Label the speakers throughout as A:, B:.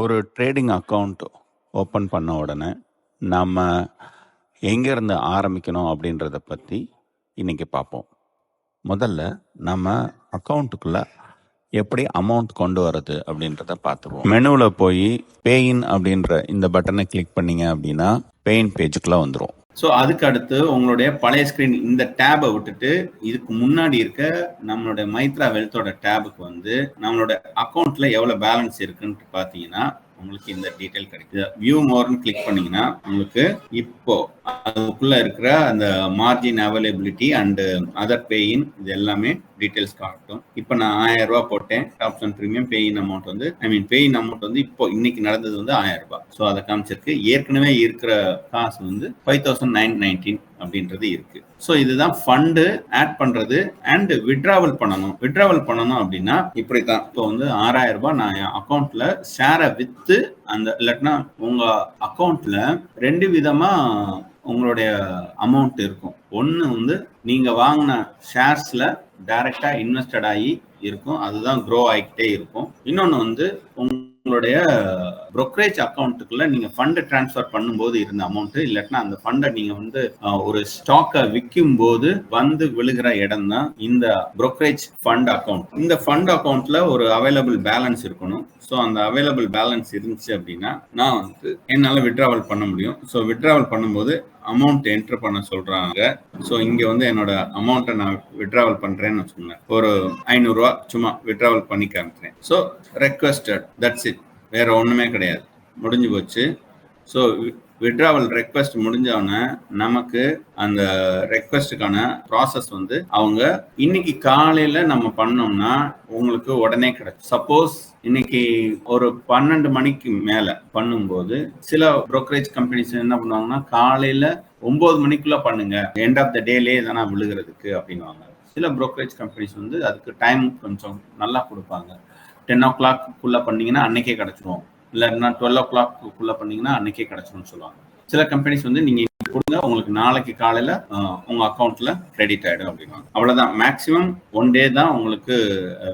A: ஒரு trading account open பண்ண உடனே நம்ம எங்கேருந்து ஆரம்பிக்கணும் அப்படின்றத பற்றி இன்னைக்கு பார்ப்போம். முதல்ல நம்ம அக்கௌண்ட்டுக்குள்ள எப்படி அமௌண்ட் கொண்டு வர்றது அப்படின்றத பார்த்துருவோம். மெனுவில் போய் பேயின் அப்படின்ற இந்த பட்டனை கிளிக் பண்ணீங்க அப்படின்னா பேயின் பேஜுக்குள்ள வந்துடும்.
B: ஸோ அதுக்கு அடுத்து உங்களுடைய பழைய ஸ்க்ரீன் இந்த டேபை விட்டுட்டு இதுக்கு முன்னாடி இருக்க நம்மளுடைய மைத்ரா வெல்த்தோட டேபுக்கு வந்து நம்மளோட அக்கௌண்ட்ல எவ்வளோ பேலன்ஸ் இருக்குன்னு பார்த்தீங்கன்னா உங்களுக்கு இந்த டீட்டெயில் கிடைக்குது. வியூ மோர்னு கிளிக் பண்ணீங்கன்னா உங்களுக்கு இப்போ அதுக்குள்ள இருக்கிற அந்த மார்ஜின் அவைலபிலிட்டி அண்ட் அதர் பேயின் இது எல்லாமே டீட்டெயில்ஸ் காட்டும். இப்போ நான் 1000 ரூபாய் போட்டேன். டாப்ஸ் அண்ட் ப்ரீமியம் பேயின் அமௌண்ட் வந்து பேயின் அமௌண்ட் வந்து இப்போ இன்னைக்கு நடந்தது வந்து 1000 ரூபாய். ஸோ அதை காமிச்சிருக்கு. ஏற்கனவே இருக்கிற காசு வந்து 5919 அப்படின்றது இருக்கு. ஸோ இதுதான் ஃபண்டு ஆட் பண்றது அண்ட் விட்ராவல் பண்ணணும் அப்படின்னா இப்படித்தான். இப்போ வந்து 6000 ரூபாய் நான் என் அக்கௌண்ட்ல ஷேரை வித்து அந்த இல்லாட்டினா உங்க அக்கௌண்ட்ல 2 விதமா உங்களுடைய அமௌண்ட் இருக்கும். ஒன்று வந்து நீங்க வாங்கின ஷேர்ஸ்ல டைரக்டா இன்வெஸ்டட் ஆகி இருக்கும், அதுதான் க்ரோ ஆகிக்கிட்டே இருக்கும். இன்னொன்று வந்து உங்களுடைய ப்ரோக்கரேஜ் அக்கௌண்ட்டுக்குள்ள நீங்க ஃபண்டை டிரான்ஸ்ஃபர் பண்ணும்போது இருந்த அமௌண்ட், இல்லாட்டினா அந்த ஃபண்டை நீங்க வந்து ஒரு ஸ்டாக்கை விற்கும் போது வந்து விழுகிற இடம் தான் இந்த ப்ரோக்கரேஜ் ஃபண்ட் அக்கௌண்ட். இந்த ஃபண்ட் அக்கௌண்ட்ல ஒரு அவைலபிள் பேலன்ஸ் இருக்கணும். ஸோ அந்த அவைலபிள் பேலன்ஸ் இருந்துச்சு அப்படின்னா நான் வந்து என்னால் விட்ராவல் பண்ண முடியும். ஸோ விட்ராவல் பண்ணும்போது அமௌண்ட் என்ட்ரு பண்ண சொல்றாங்க. ஸோ இங்க வந்து என்னோட அமௌண்ட்டை நான் விட்ராவல் பண்றேன்னு வச்சுக்கோங்க. ஒரு 500 ரூபா சும்மா விட்ராவல் பண்ணி காமிக்கிறேன். ஸோ ரெக்வெஸ்டட், தட்ஸ் இட், வேற ஒண்ணுமே கிடையாது, முடிஞ்சு போச்சு. ஸோ விட்ராவல் ரெக்வெஸ்ட் முடிஞ்சவொடனே நமக்கு அந்த ரெக்வெஸ்டுக்கான ப்ராசஸ் வந்து அவங்க இன்னைக்கு காலையில நம்ம பண்ணோம்னா உங்களுக்கு உடனே கிடைக்கும். சப்போஸ் இன்னைக்கு ஒரு 12 மணிக்கு மேல பண்ணும்போது சில ப்ரோக்கரேஜ் கம்பெனிஸ் என்ன பண்ணுவாங்கன்னா காலையில 9 மணிக்குள்ள பண்ணுங்க, எண்ட் ஆஃப் த டேலே தானே விழுகிறதுக்கு அப்படின்வாங்க. சில ப்ரோக்கரேஜ் கம்பெனிஸ் வந்து அதுக்கு டைம் கொஞ்சம் நல்லா கொடுப்பாங்க. 10 o'clock பண்ணீங்கன்னா அன்னைக்கே கிடைச்சிரும், இல்லைன்னா 12 o'clock பண்ணீங்கன்னா அன்னைக்கே கிடைச்சிரும்னு சொல்லுவாங்க. சில கம்பெனிஸ் வந்து நீங்க கொடுங்க, உங்களுக்கு நாளைக்கு காலையில உங்க அக்கௌண்ட்ல கிரெடிட் ஆயிடும் அப்படின்னா அவ்வளவுதான். மேக்சிமம் 1 day தான் உங்களுக்கு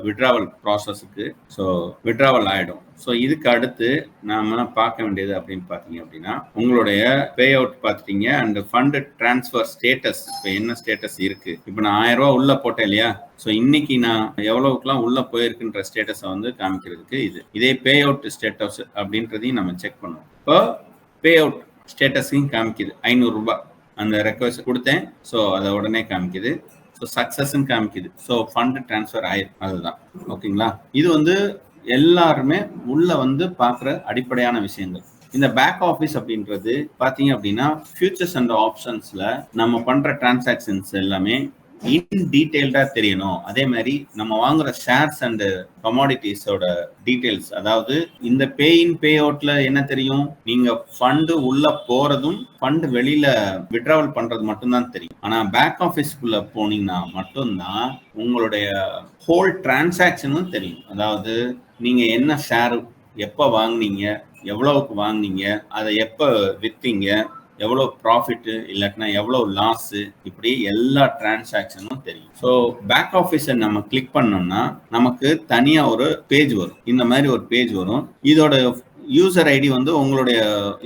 B: விட்ராவல் ப்ராசஸுக்கு. ஸோ விட்ராவல் ஆயிடும். ஸோ இதுக்கு அடுத்து நாம பார்க்க வேண்டியது அப்படின்னு பார்த்தீங்க அப்படின்னா உங்களுடைய பே அவுட் பார்த்துட்டீங்க அண்ட் ஃபண்ட் டிரான்ஸ்ஃபர் ஸ்டேட்டஸ் இப்போ என்ன ஸ்டேட்டஸ் இருக்கு. இப்போ நான் 1000 ரூபாய் உள்ள போட்டேன் இல்லையா. ஸோ இன்னைக்கு நான் எவ்வளவுக்குலாம் உள்ள போயிருக்குன்ற ஸ்டேட்டஸை வந்து காமிக்கிறதுக்கு இதே பே அவுட் ஸ்டேட்டஸ் அப்படின்றதையும் நம்ம செக் பண்ணுவோம். இப்போ பே அவுட் ஸ்டேட்டஸையும் காமிக்குது. 500 ரூபாய் அந்த ரெக்வெஸ்ட் கொடுத்தேன். ஸோ அதை உடனே காமிக்குது. ஸோ சக்சஸ்ன்னு காமிக்குது. ஸோ ஃபண்ட் டிரான்ஸ்ஃபர் ஆயிருக்கு. அதுதான் ஓகேங்களா. இது வந்து எல்லாருமே உள்ள வந்து பார்க்குற அடிப்படையான விஷயங்கள். இந்த பேக் ஆஃபீஸ் அப்படின்றது பார்த்தீங்க அப்படின்னா ஃபியூச்சர்ஸ் அண்ட் ஆப்ஷன்ஸ்ல நம்ம பண்ற டிரான்சாக்ஷன்ஸ் எல்லாமே இன் டீடைல்டா தெரியணும். அதே மாதிரி நம்ம வாங்குற ஷேர்ஸ் அண்ட் கமாடிட்டிஸோட டீடைல்ஸ், அதாவது இந்த பே இன் பே அவுட்ல என்ன தெரியும், நீங்க ஃபண்டு உள்ள போறதும் ஃபண்டு வெளியில விட்ராவல் பண்றது மட்டும்தான் தெரியும். ஆனா பேக் ஆஃபீஸ்க்குள்ள போனீங்கன்னா மட்டும்தான் உங்களுடைய ஹோல் டிரான்சாக்ஷனும் தெரியும். அதாவது நீங்க என்ன ஷேர் எப்ப வாங்குனீங்க, எவ்வளவுக்கு வாங்குனீங்க, அதை எப்ப வித்தீங்க, எவ்வளோ ப்ராஃபிட் இல்லாட்டினா எவ்வளோ லாஸ், இப்படி எல்லா டிரான்சாக்ஷனும் தெரியும். ஸோ பேக் ஆஃபீஸை நம்ம கிளிக் பண்ணோம்னா நமக்கு தனியா ஒரு பேஜ் வரும். இந்த மாதிரி ஒரு பேஜ் வரும். இதோட யூசர் ஐடி வந்து உங்களுடைய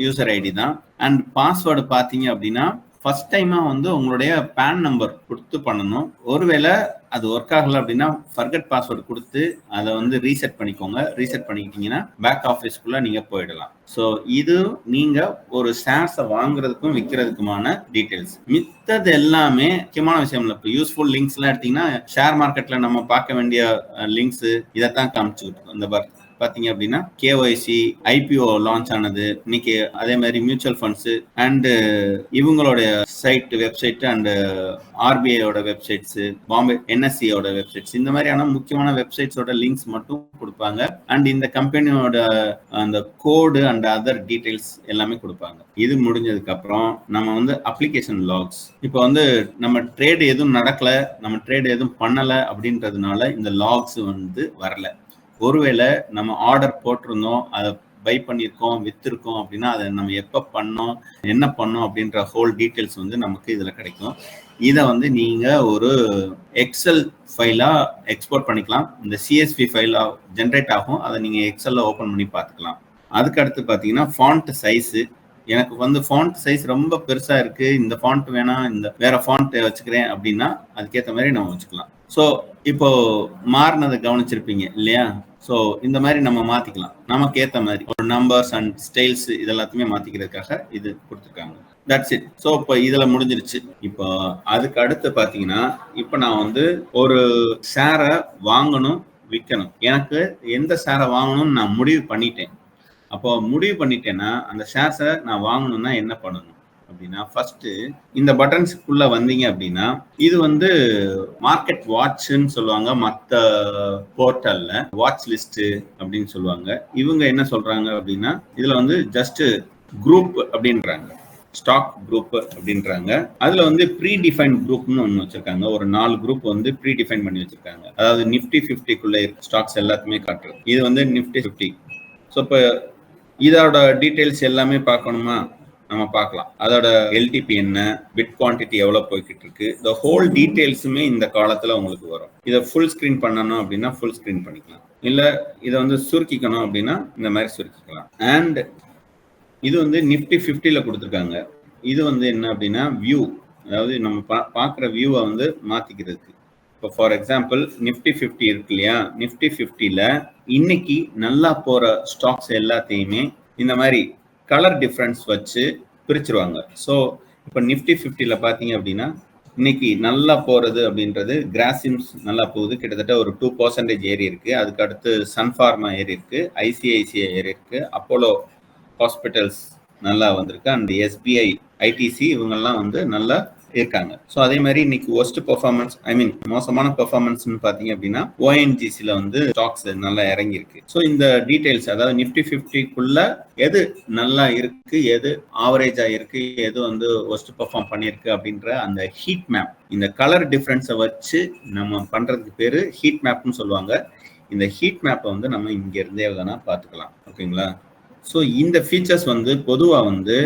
B: யூசர் ஐடி தான். அண்ட் பாஸ்வேர்டு பார்த்தீங்க அப்படின்னா ஃபர்ஸ்ட் டைமா வந்து உங்களுடைய பேன் நம்பர் கொடுத்து பண்ணணும். ஒருவேளை அது ஒர்க் ஆகல அப்படின்னா ஃபர்கட் பாஸ்வேர்டு கொடுத்து அதை வந்து ரீசெட் பண்ணிக்கோங்க. ரீசெட் பண்ணிக்கிட்டீங்கன்னா பேக் ஆஃபீஸ்க்குள்ள நீங்க போயிடலாம். ஸோ இது நீங்க ஒரு ஷேர்ஸை வாங்குறதுக்கும் விற்கிறதுக்குமான டீடைல்ஸ். மித்தது எல்லாமே முக்கியமான விஷயம் இல்லை. இப்போ யூஸ்ஃபுல் லிங்க்ஸ் எல்லாம் எடுத்தீங்கன்னா ஷேர் மார்க்கெட்ல நம்ம பார்க்க வேண்டிய லிங்க்ஸ் இதைத்தான் காமிச்சுக்கிட்டு இந்த பார்த்தீங்க அப்படின்னா கேஒய்சி, ஐபிஓ லான்ச் ஆனது இன்னைக்கு, அதே மாதிரி மியூச்சுவல் ஃபண்ட்ஸ் அண்ட் இவங்களுடைய சைட் வெப்சைட் அண்ட் ஆர்பிஐயோட வெப்சைட்ஸ், பாம்பே என்எஸ்சியோட வெப்சைட்ஸ், இந்த மாதிரியான முக்கியமான வெப்சைட்ஸோட லிங்க்ஸ் மட்டும் கொடுப்பாங்க. அண்ட் இந்த கம்பெனியோட அந்த கோடு அண்ட் அதர் டீடைல்ஸ் எல்லாமே கொடுப்பாங்க. இது முடிஞ்சதுக்கு அப்புறம் நம்ம வந்து அப்ளிகேஷன் லாக்ஸ். இப்போ வந்து நம்ம ட்ரேட் எதுவும் நடக்கல, நம்ம ட்ரேட் எதுவும் பண்ணல அப்படின்றதுனால இந்த லாக்ஸ் வந்து வரல. ஒருவேளை நம்ம ஆர்டர் போட்டிருந்தோம், அதை பை பண்ணியிருக்கோம், வித்திருக்கோம் அப்படின்னா அதை நம்ம எப்போ பண்ணோம், என்ன பண்ணோம் அப்படின்ற ஹோல் டீட்டெயில்ஸ் வந்து நமக்கு இதில் கிடைக்கும். இதை வந்து நீங்கள் ஒரு எக்ஸல் ஃபைலாக எக்ஸ்போர்ட் பண்ணிக்கலாம். இந்த சிஎஸ்வி ஃபைலாக ஜென்ரேட் ஆகும். அதை நீங்கள் எக்ஸலில் ஓப்பன் பண்ணி பார்த்துக்கலாம். அதுக்கு அடுத்து பார்த்தீங்கன்னா ஃபாண்ட் சைஸு. எனக்கு வந்து ஃபாண்ட் சைஸ் ரொம்ப பெருசா இருக்கு, இந்த ஃபாண்ட் வேணாம், இந்த வேற ஃபாண்ட் வச்சுக்கிறேன் அப்படின்னா அதுக்கேற்ற மாதிரி நம்ம வச்சுக்கலாம். ஸோ இப்போ மாறினதை கவனிச்சிருப்பீங்க இல்லையா? ஸோ இந்த மாதிரி நம்ம மாத்திக்கலாம், நமக்கு ஏற்ற மாதிரி ஒரு நம்பர்ஸ் அண்ட் ஸ்டைல்ஸ் இதெல்லாத்தையுமே மாத்திக்கிறதுக்காக இது கொடுத்துருக்காங்க. That's it. ஸோ இப்போ இதில் முடிஞ்சிருச்சு. இப்போ அதுக்கு அடுத்து பார்த்தீங்கன்னா, இப்போ நான் வந்து ஒரு ஷேரை வாங்கணும், விற்கணும். எனக்கு எந்த ஷேரை வாங்கணும்னு நான் முடிவு பண்ணிட்டேன். அப்போ முடிவு பண்ணிட்டேன்னா அந்த ஷேர்ஸை நான் வாங்கணும்னா என்ன பண்ணணும் அப்படின்னா, ஃபர்ஸ்ட் இந்த பட்டன்ஸ்க்குள்ள வந்தீங்க அப்படின்னா, இது வந்து மார்க்கெட் வாட்ச்ன்னு சொல்லுவாங்க. மற்ற போர்ட்டல்ல வாட்ச் லிஸ்ட் அப்படின்னு சொல்லுவாங்க. இவங்க என்ன சொல்றாங்க அப்படின்னா, இதுல வந்து ஜஸ்ட் குரூப் அப்படின்றாங்க, ஸ்டாக் குரூப் அப்படின்றாங்க. அதுல வந்து ப்ரீ டிஃபைன் குரூப்னு ஒன்று வச்சிருக்காங்க. ஒரு 4 குரூப் வந்து ப்ரீ டிஃபைன் பண்ணி வச்சிருக்காங்க. அதாவது நிஃப்டி 50க்குள்ள ஸ்டாக்ஸ் எல்லாத்தையுமே காட்டுறது. இது வந்து நிஃப்டி 50. ஸோ இப்போ இதோட டீட்டெயில்ஸ் எல்லாமே பார்க்கணுமா, நம்ம பார்க்கலாம். அதோட எல்டிபி என்ன, பிட் குவான்டிட்டி எவ்வளோ போய்கிட்டு இருக்கு, இந்த ஹோல் டீட்டெயில்ஸுமே இந்த காலத்தில் உங்களுக்கு வரும். இதை ஃபுல் ஸ்க்ரீன் பண்ணணும் அப்படின்னா ஃபுல் ஸ்க்ரீன் பண்ணிக்கலாம், இல்லை இதை வந்து சுருக்கிக்கணும் அப்படின்னா இந்த மாதிரி சுருக்கிக்கலாம். அண்ட் இது வந்து நிஃப்டி 50ல கொடுத்துருக்காங்க. இது வந்து என்ன அப்படின்னா வியூ, அதாவது நம்ம பார்க்குற வியூவை வந்து மாற்றிக்கிறதுக்கு. இப்போ ஃபார் எக்ஸாம்பிள் நிஃப்டி 50 இருக்கு இல்லையா, நிஃப்டி 50ல இன்னைக்கு நல்லா போற ஸ்டாக்ஸ் எல்லாத்தையுமே இந்த மாதிரி கலர் டிஃப்ரென்ஸ் வச்சு பிரிச்சிருவாங்க. ஸோ இப்போ நிஃப்டி 50ல பார்த்தீங்க அப்படின்னா இன்னைக்கு நல்லா போறது அப்படின்றது கிராசிம்ஸ் நல்லா போகுது, கிட்டத்தட்ட ஒரு 2% ஏறி இருக்கு. அதுக்கு அடுத்து சன்ஃபார்மா ஏறி இருக்கு, ஐசிஐசிஐ ஏறி இருக்கு, அப்போலோ ஹாஸ்பிட்டல்ஸ் நல்லா வந்திருக்கு, அண்ட் எஸ்பிஐ, ஐடிசி இவங்கெல்லாம் வந்து நல்லா இருக்காங்க. ஸோ அதே மாதிரி இன்னைக்கு ஒஸ்ட் பெர்ஃபார்மன்ஸ், ஐ மீன் மோசமான பெர்ஃபார்மன்ஸ்னு பார்த்தீங்க அப்படின்னா ஓஎன்ஜிசியில் வந்து ஸ்டாக்ஸ் நல்லா இறங்கி இருக்கு. ஸோ இந்த டீடைல்ஸ், அதாவது நிஃப்டி 50க்குள்ள எது நல்லா இருக்கு, எது ஆவரேஜா இருக்கு, எது வந்து ஒஸ்ட் பெர்ஃபார்ம் பண்ணியிருக்கு அப்படின்ற அந்த ஹீட் மேப், இந்த கலர் டிஃபரன்ஸை வச்சு நம்ம பண்றதுக்கு பேரு ஹீட் மேப்னு சொல்லுவாங்க. இந்த ஹீட் மேப்பை வந்து நம்ம இங்க இருந்தே வேணா பார்த்துக்கலாம். ஓகேங்களா? ஸோ இந்த ஃபீச்சர்ஸ் வந்து பொதுவாக வந்து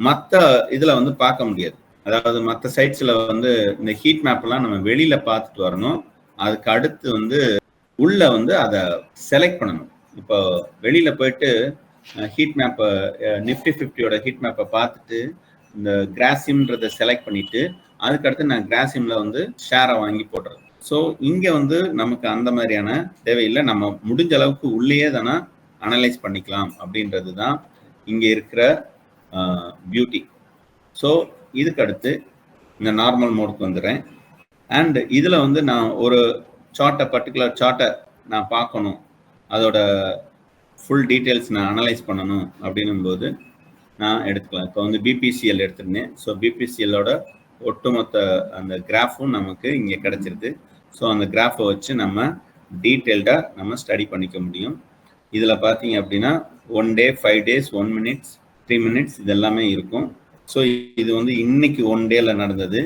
B: மற்ற இதில் வந்து பார்க்க முடியாது. அதாவது மற்ற சைட்ஸில் வந்து இந்த ஹீட் மேப்லாம் நம்ம வெளியில பார்த்துட்டு வரணும். அதுக்கு அடுத்து வந்து உள்ள வந்து அதை செலக்ட் பண்ணணும். இப்போ வெளியில போயிட்டு ஹீட் மேப்பை, நிஃப்டி 50யோட ஹீட் மேப்பை பார்த்துட்டு இந்த கிராசிம்ன்றதை செலக்ட் பண்ணிட்டு அதுக்கடுத்து நான் கிராசிம்ல வந்து ஷேரை வாங்கி போடுறது. ஸோ இங்கே வந்து நமக்கு அந்த மாதிரியான தேவையில்லை, நம்ம முடிஞ்ச அளவுக்கு உள்ளேயே தானே அனலைஸ் பண்ணிக்கலாம் அப்படின்றது தான் இங்கே இருக்கிற பியூட்டி. ஸோ இதுக்கு அடுத்து இந்த நார்மல் மோடுக்கு வந்துடுறேன். அண்ட் இதில் வந்து நான் ஒரு சார்ட்டை, பர்டிகுலர் சார்ட்டை நான் பார்க்கணும், அதோட ஃபுல் டீட்டெயில்ஸ் நான் அனலைஸ் பண்ணணும் அப்படின்னும் போது நான் எடுத்துக்கலாம். இப்போ வந்து பிபிசிஎல் எடுத்துருந்தேன். ஸோ பிபிசிஎல்லோட ஒட்டுமொத்த அந்த கிராஃபும் நமக்கு இங்கே கிடைச்சிருக்கு. ஸோ அந்த கிராஃபை வச்சு நம்ம டீட்டெயில்டாக நம்ம ஸ்டடி பண்ணிக்க முடியும். இதில் பார்த்தீங்க அப்படின்னா 1 day, 5 days, 1 minute, 3 minutes இது எல்லாமே இருக்கும். ஸோ இது வந்து இன்னைக்கு 1 dayல நடந்தது.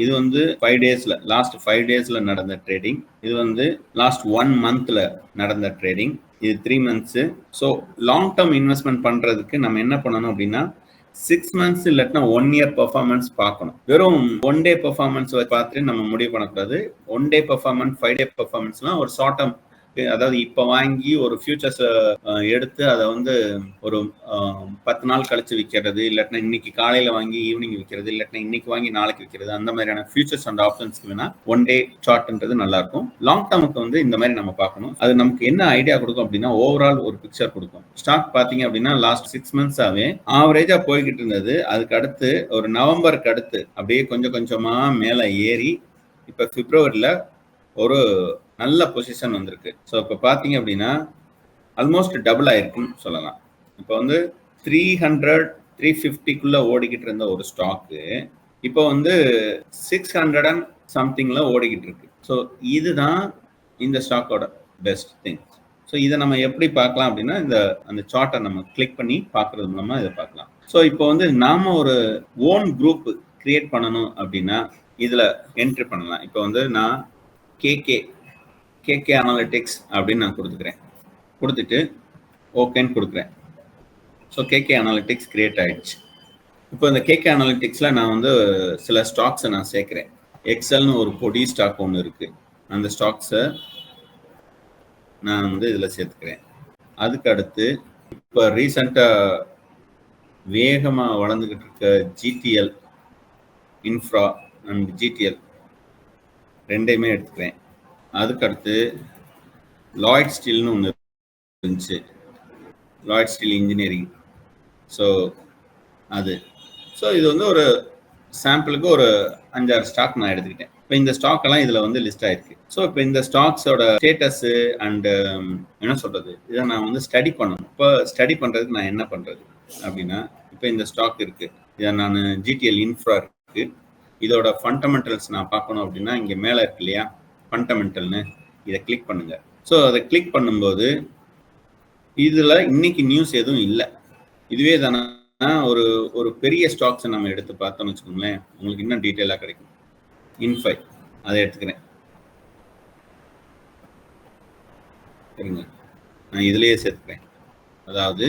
B: இது வந்து 5 daysல, லாஸ்ட் 5 daysல நடந்த ட்ரேடிங். இது வந்து லாஸ்ட் 1 monthல நடந்த ட்ரேடிங். இது 3 months. So long term investment பண்றதுக்கு நம்ம என்ன பண்ணணும் அப்படின்னா 6 months இல்லாட்டினா 1 year பெர்ஃபார்மன்ஸ் பார்க்கணும். வெறும் 1 day பெர்ஃபார்மன்ஸ் பார்த்துட்டு நம்ம முடிவு பண்ணக்கூடாது. 1 day பெர்ஃபார்மன்ஸ், 5 day பெர்ஃபார்மன்ஸ்லாம் ஒரு ஷார்ட் டேர்ம், அதாவது இப்போ வாங்கி ஒரு ஃபியூச்சர்ஸ் எடுத்து அதை வந்து ஒரு 10 நாள் கழிச்சு விற்கிறது, இல்லாட்டினா இன்னைக்கு காலையில் வாங்கி ஈவினிங் விற்கிறது, இல்லாட்டினா இன்னைக்கு வாங்கி நாளைக்கு விற்கிறது, அந்த மாதிரியான ஃபியூச்சர்ஸ் அண்ட் ஆப்ஷன்ஸ்க்கு வேணா 1 day சார்ட்ன்றது நல்லா இருக்கும். லாங் டேர்முக்கு வந்து இந்த மாதிரி நம்ம பார்க்கணும். அது நமக்கு என்ன ஐடியா கொடுக்கும் அப்படின்னா ஓவரால் ஒரு பிக்சர் கொடுக்கும். ஸ்டாக் பார்த்தீங்க அப்படின்னா லாஸ்ட் 6 months-ஆவே ஆவரேஜா போய்கிட்டு இருந்தது. அதுக்கு அடுத்து ஒரு நவம்பருக்கு அடுத்து அப்படியே கொஞ்சம் கொஞ்சமா மேலே ஏறி இப்போ பிப்ரவரியில் ஒரு நல்ல பொசிஷன் வந்திருக்கு. ஸோ இப்போ பார்த்தீங்க அப்படின்னா ஆல்மோஸ்ட் டபுள் ஆயிருக்குன்னு சொல்லலாம். இப்போ வந்து 300, 350க்குள்ள ஓடிக்கிட்டு இருந்த ஒரு ஸ்டாக்கு இப்போ வந்து 600 and somethingல ஓடிக்கிட்டு இருக்கு. ஸோ இதுதான் இந்த ஸ்டாக்கோட பெஸ்ட் திங். ஸோ இதை நம்ம எப்படி பார்க்கலாம் அப்படின்னா அந்த சார்ட்டை நம்ம கிளிக் பண்ணி பார்க்கறது மூலமா இதை பார்க்கலாம். ஸோ இப்போ வந்து நாம ஒரு ஓன் குரூப் கிரியேட் பண்ணணும் அப்படின்னா இதுல என்ட்ரி பண்ணலாம். இப்போ வந்து நான் கேகே அனாலிட்டிக்ஸ் அப்படின்னு நான் கொடுத்துட்டு ஓகேன்னு கொடுக்குறேன். ஸோ கேகே அனாலிட்டிக்ஸ் கிரியேட் ஆயிடுச்சு. இப்போ இந்த கேகே அனாலிட்டிக்ஸில் நான் வந்து சில ஸ்டாக்ஸை நான் சேர்க்குறேன். எக்ஸல்னு ஒரு பொடி ஸ்டாக் ஒன்று இருக்குது, அந்த ஸ்டாக்ஸை நான் வந்து இதில் சேர்த்துக்கிறேன். அதுக்கு அடுத்து இப்போ ரீசெண்டாக வேகமாக வளர்ந்துக்கிட்டு இருக்க ஜிடிஎல் இன்ஃப்ரா அண்ட் ஜிடிஎல் ரெண்டையுமே எடுத்துக்கிறேன். அதுக்கடுத்து லாய்ட் ஸ்டீல்னு ஒன்று இருந்துச்சு, லாய்ட் ஸ்டீல் இன்ஜினியரிங். ஸோ அது இது வந்து ஒரு சாம்பிளுக்கு ஒரு 5-6 ஸ்டாக் நான் எடுத்துக்கிட்டேன். இப்போ இந்த ஸ்டாக் எல்லாம் இதில் வந்து லிஸ்ட் ஆயிருக்கு. ஸோ இப்போ இந்த ஸ்டாக்ஸோட ஸ்டேட்டஸ் அண்டு என்ன சொல்றது, இதை நான் வந்து ஸ்டடி பண்ணணும். இப்போ ஸ்டடி பண்ணுறதுக்கு நான் என்ன பண்ணுறது அப்படின்னா, இப்போ இந்த ஸ்டாக் இருக்கு, இதை நான் ஜிடிஎல் இன்ஃப்ரா இருக்கு, இதோட ஃபண்டமெண்டல்ஸ் நான் பார்க்கணும் அப்படின்னா இங்கே மேலே இருக்கு இல்லையா ஃபண்டமெண்டல்னு, இதை கிளிக் பண்ணுங்க. ஸோ அதை கிளிக் பண்ணும்போது இதில் இன்னைக்கு நியூஸ் எதுவும் இல்லை. இதுவே தானே ஒரு பெரிய ஸ்டாக்ஸை நம்ம எடுத்து பார்த்தோம்னு வச்சுக்கோங்களேன், உங்களுக்கு இன்னும் டீட்டெயிலாக கிடைக்கும். இன்ஃபை அதை எடுத்துக்கிறேன். சரிங்க, நான் இதுலேயே சேர்த்துக்கிறேன். அதாவது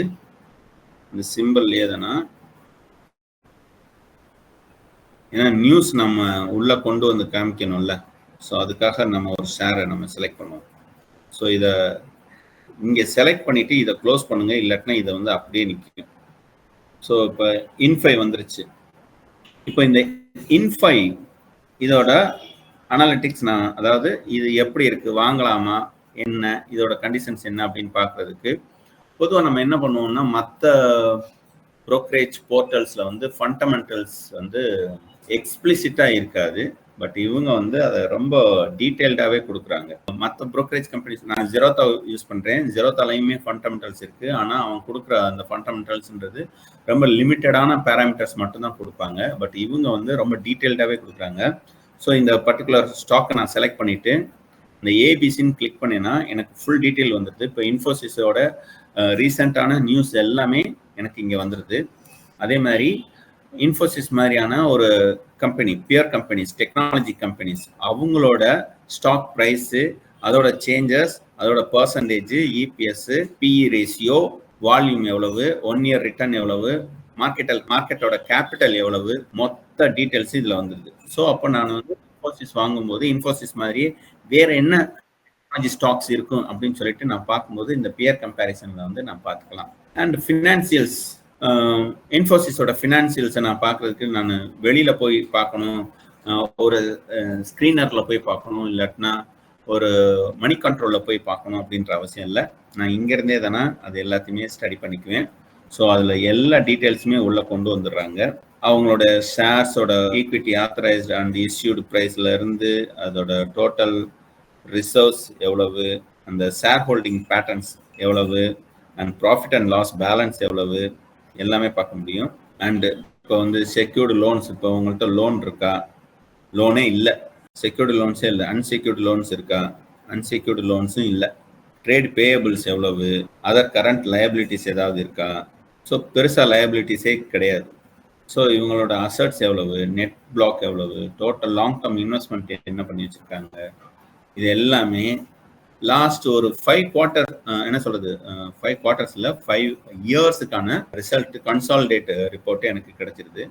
B: இந்த சிம்பிள்லேயே தானே, ஏன்னா நியூஸ் நம்ம உள்ள கொண்டு வந்து காமிக்கணும்ல. ஸோ அதுக்காக நம்ம ஒரு ஷேரை நம்ம செலக்ட் பண்ணுவோம். ஸோ இதை இங்கே செலக்ட் பண்ணிட்டு இதை க்ளோஸ் பண்ணுங்க, இல்லாட்டினா இதை வந்து அப்படியே நிற்கும். ஸோ இப்போ இன்ஃபை வந்துருச்சு. இப்போ இந்த இன்ஃபை இதோட அனாலிட்டிக்ஸ் நான், அதாவது இது எப்படி இருக்கு, வாங்கலாமா, என்ன இதோட கண்டிஷன்ஸ் என்ன அப்படின்னு பார்க்கறதுக்கு பொதுவாக நம்ம என்ன பண்ணுவோம்னா, மற்ற ப்ரோக்கரேஜ் போர்ட்டல்ஸில் வந்து ஃபண்டமெண்டல்ஸ் வந்து எக்ஸ்பிளிசிட்டாக இருக்காது. பட் இவங்க வந்து அதை ரொம்ப டீட்டெயில்டாகவே கொடுக்குறாங்க. மற்ற ப்ரோக்கரேஜ் கம்பெனிஸ், நான் ஜெரோதா யூஸ் பண்ணுறேன், ஜெரோதாலையுமே ஃபண்டமெண்டல்ஸ் இருக்குது. ஆனால் அவங்க கொடுக்குற அந்த ஃபண்டமெண்டல்ஸ்ன்றது ரொம்ப லிமிட்டடான பேராமீட்டர்ஸ் மட்டும்தான் கொடுப்பாங்க. பட் இவங்க வந்து ரொம்ப டீட்டெயில்டாகவே கொடுக்குறாங்க. ஸோ இந்த பர்டிகுலர் ஸ்டாக்கை நான் செலக்ட் பண்ணிவிட்டு இந்த ஏபிசின்னு கிளிக் பண்ணினா எனக்கு ஃபுல் டீட்டெயில் வந்துடுது. இப்போ இன்ஃபோசிஸோட ரீசெண்டான நியூஸ் எல்லாமே எனக்கு இங்கே வந்துடுது. அதே மாதிரி இன்ஃபோசிஸ் மாதிரியான ஒரு company, peer companies, technology companies, அவங்களோட ஸ்டாக் ப்ரைஸு, அதோட சேஞ்சஸ், அதோட percentage, EPS, PE ratio, volume எவ்வளவு, 1 இயர் ரிட்டர்ன் எவ்வளவு, மார்க்கெட்டோட கேபிட்டல் எவ்வளவு, மொத்த டீட்டெயில்ஸ் இதில் வந்துடுது. ஸோ அப்போ நான் வந்து இன்ஃபோசிஸ் வாங்கும்போது இன்ஃபோசிஸ் மாதிரியே வேற என்ன டெக்னாலஜி ஸ்டாக்ஸ் இருக்கும் அப்படின்னு சொல்லிட்டு நான் பார்க்கும்போது இந்த பியர் கம்பேரிசனில் வந்து நான் பார்த்துக்கலாம். அண்ட் ஃபினான்சியல்ஸ், இன்ஃபோசிஸோட ஃபினான்சியல்ஸை நான் பார்க்குறதுக்கு நான் வெளியில் போய் பார்க்கணும், ஒரு ஸ்க்ரீனரில் போய் பார்க்கணும், இல்லாட்டினா ஒரு மணி கண்ட்ரோலில் போய் பார்க்கணும் அப்படின்ற அவசியம் இல்லை. நான் இங்கேருந்தே தானே அது எல்லாத்தையுமே ஸ்டடி பண்ணிக்குவேன். ஸோ அதில் எல்லா டீட்டெயில்ஸுமே உள்ளே கொண்டு வந்துடுறாங்க. அவங்களோட ஷேர்ஸோட ஈக்விட்டி ஆத்தரைஸ்டு அண்ட் இஷ்யூடு ப்ரைஸில் இருந்து அதோட டோட்டல் ரிசர்வ்ஸ் எவ்வளவு, அந்த ஷேர் ஹோல்டிங் பேட்டர்ன்ஸ் எவ்வளவு, and profit and loss balance எவ்வளவு, எல்லாமே பார்க்க முடியும். அண்டு இப்போ வந்து செக்யூர்டு லோன்ஸ், இப்போ உங்கள்கிட்ட லோன் இருக்கா, லோனே இல்லை, செக்யூர்டு லோன்ஸே இல்லை, அன்செக்யூர்டு லோன்ஸ் இருக்கா, அன்செக்யூர்டு லோன்ஸும் இல்லை, ட்ரேட் பேயபிள்ஸ் எவ்வளவு, அதர் கரண்ட் லயபிலிட்டிஸ் ஏதாவது இருக்கா. ஸோ பெருசாக லயபிலிட்டிஸே கிடையாது. ஸோ இவங்களோட அசட்ஸ் எவ்வளவு, நெட் பிளாக் எவ்வளவு, டோட்டல் லாங் டேர்ம் இன்வெஸ்ட்மெண்ட் என்ன பண்ணி வச்சுருக்காங்க, இது எல்லாமே லாஸ்ட் ஒரு 5 குவார்ட்டர், என்ன சொல்றது, 5 குவார்ட்டர்ஸில் 5 இயர்ஸுக்கான ரிசல்ட் கன்சாலிடேட் ரிப்போர்ட்டு எனக்கு கிடைச்சிருது.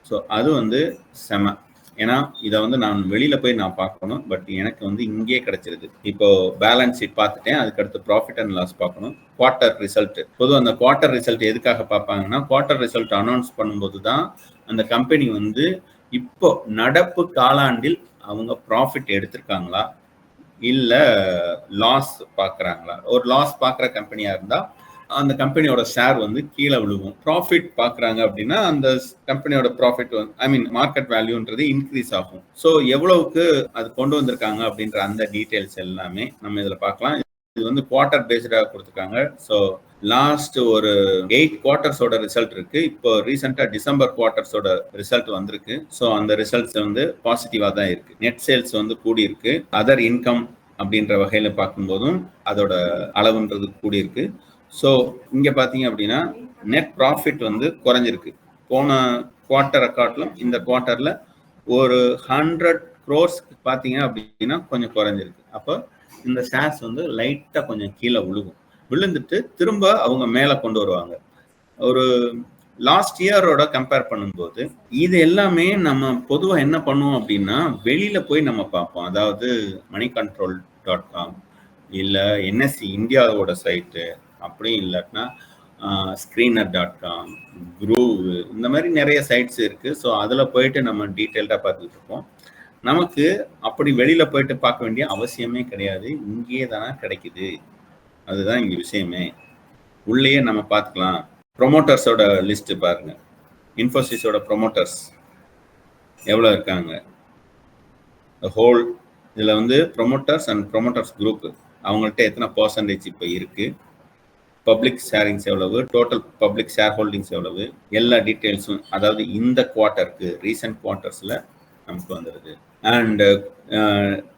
B: ஸோ அது வந்து செம. ஏன்னா இதை வந்து நான் வெளியில் போய் நான் பார்க்கணும், பட் எனக்கு வந்து இங்கே கிடைச்சிருது. இப்போ பேலன்ஸ் ஷீட் பார்த்துட்டேன், அதுக்கடுத்து ப்ராஃபிட் அண்ட் லாஸ் பார்க்கணும், குவார்ட்டர் ரிசல்ட். பொதுவாக அந்த குவார்ட்டர் ரிசல்ட் எதுக்காக பார்ப்பாங்கன்னா, குவார்ட்டர் ரிசல்ட் அனௌன்ஸ் பண்ணும்போது தான் அந்த கம்பெனி வந்து இப்போ நடப்பு காலாண்டில் அவங்க ப்ராஃபிட் எடுத்திருக்காங்களா இல்லை லாஸ் பார்க்குறாங்களா. ஒரு லாஸ் பார்க்குற கம்பெனியாக இருந்தால் அந்த கம்பெனியோட ஷேர் வந்து கீழே விழுகும். ப்ராஃபிட் பார்க்குறாங்க அப்படின்னா அந்த கம்பெனியோட ப்ராஃபிட் வந்து, ஐ மீன் மார்க்கெட் வேல்யூன்றது இன்க்ரீஸ் ஆகும். ஸோ எவ்வளவுக்கு அது கொண்டு வந்திருக்காங்க அப்படின்ற அந்த டீட்டெயில்ஸ் எல்லாமே நம்ம இதில் பார்க்கலாம். இது வந்து குவார்ட்டர் பேஸ்டாக கொடுத்துருக்காங்க. ஸோ லாஸ்ட் ஒரு 8 குவார்ட்டர்ஸோட ரிசல்ட் இருக்கு. இப்போ ரீசெண்டாக டிசம்பர் குவார்ட்டர்ஸோட ரிசல்ட் வந்திருக்கு. ஸோ அந்த ரிசல்ட்ஸ் வந்து பாசிட்டிவாக தான் இருக்கு. நெட் சேல்ஸ் வந்து கூடி இருக்கு. அதர் இன்கம் அப்படின்ற வகையில் பார்க்கும்போதும் அதோட அளவுன்றது கூடி இருக்கு. ஸோ இங்கே பார்த்தீங்க அப்படின்னா நெட் ப்ராஃபிட் வந்து குறைஞ்சிருக்கு. போன குவார்ட்டரை காட்டிலும் இந்த குவார்ட்டரில் ஒரு 100 crores பார்த்தீங்க அப்படின்னா கொஞ்சம் குறைஞ்சிருக்கு. அப்போ இந்த ஷேர்ஸ் வந்து லைட்டாக கொஞ்சம் கீழே விழுந்துட்டு திரும்ப அவங்க மேலே கொண்டு வருவாங்க. ஒரு லாஸ்ட் இயரோட கம்பேர் பண்ணும்போது இது எல்லாமே நம்ம பொதுவாக என்ன பண்ணுவோம் அப்படின்னா வெளியில் போய் நம்ம பார்ப்போம். அதாவது moneycontrol.com இல்லை என்எஸ்சி இந்தியாவோட சைட்டு, அப்படியும் இல்லாட்டினா screener.com, Groove, இந்த மாதிரி நிறைய சைட்ஸ் இருக்கு. ஸோ அதில் போயிட்டு நம்ம டீட்டெயில்டாக பார்த்துட்டு இருக்கோம். நமக்கு அப்படி வெளியில போயிட்டு பார்க்க வேண்டிய அவசியமே கிடையாது. இங்கேயே தானே கிடைக்குது. அதுதான் இங்க விஷயமே. உள்ளேயே நம்ம பார்த்துக்கலாம். ப்ரொமோட்டர்ஸோட லிஸ்ட் பாருங்க. இன்ஃபோசிஸோட ப்ரொமோட்டர்ஸ் எவ்வளோ இருக்காங்க. ஹோல் இதில் வந்து ப்ரொமோட்டர்ஸ் அண்ட் ப்ரொமோட்டர்ஸ் குரூப் அவங்கள்ட்ட எத்தனை பர்சன்டேஜ் இப்போ இருக்கு, பப்ளிக் ஷேரிங்ஸ் எவ்வளவு, டோட்டல் பப்ளிக் ஷேர் ஹோல்டிங்ஸ் எவ்வளவு, எல்லா டீட்டெயில்ஸும் அதாவது இந்த குவார்ட்டருக்கு ரீசன்ட் குவார்ட்டர்ஸில் நமக்கு வந்துடுது. அண்ட்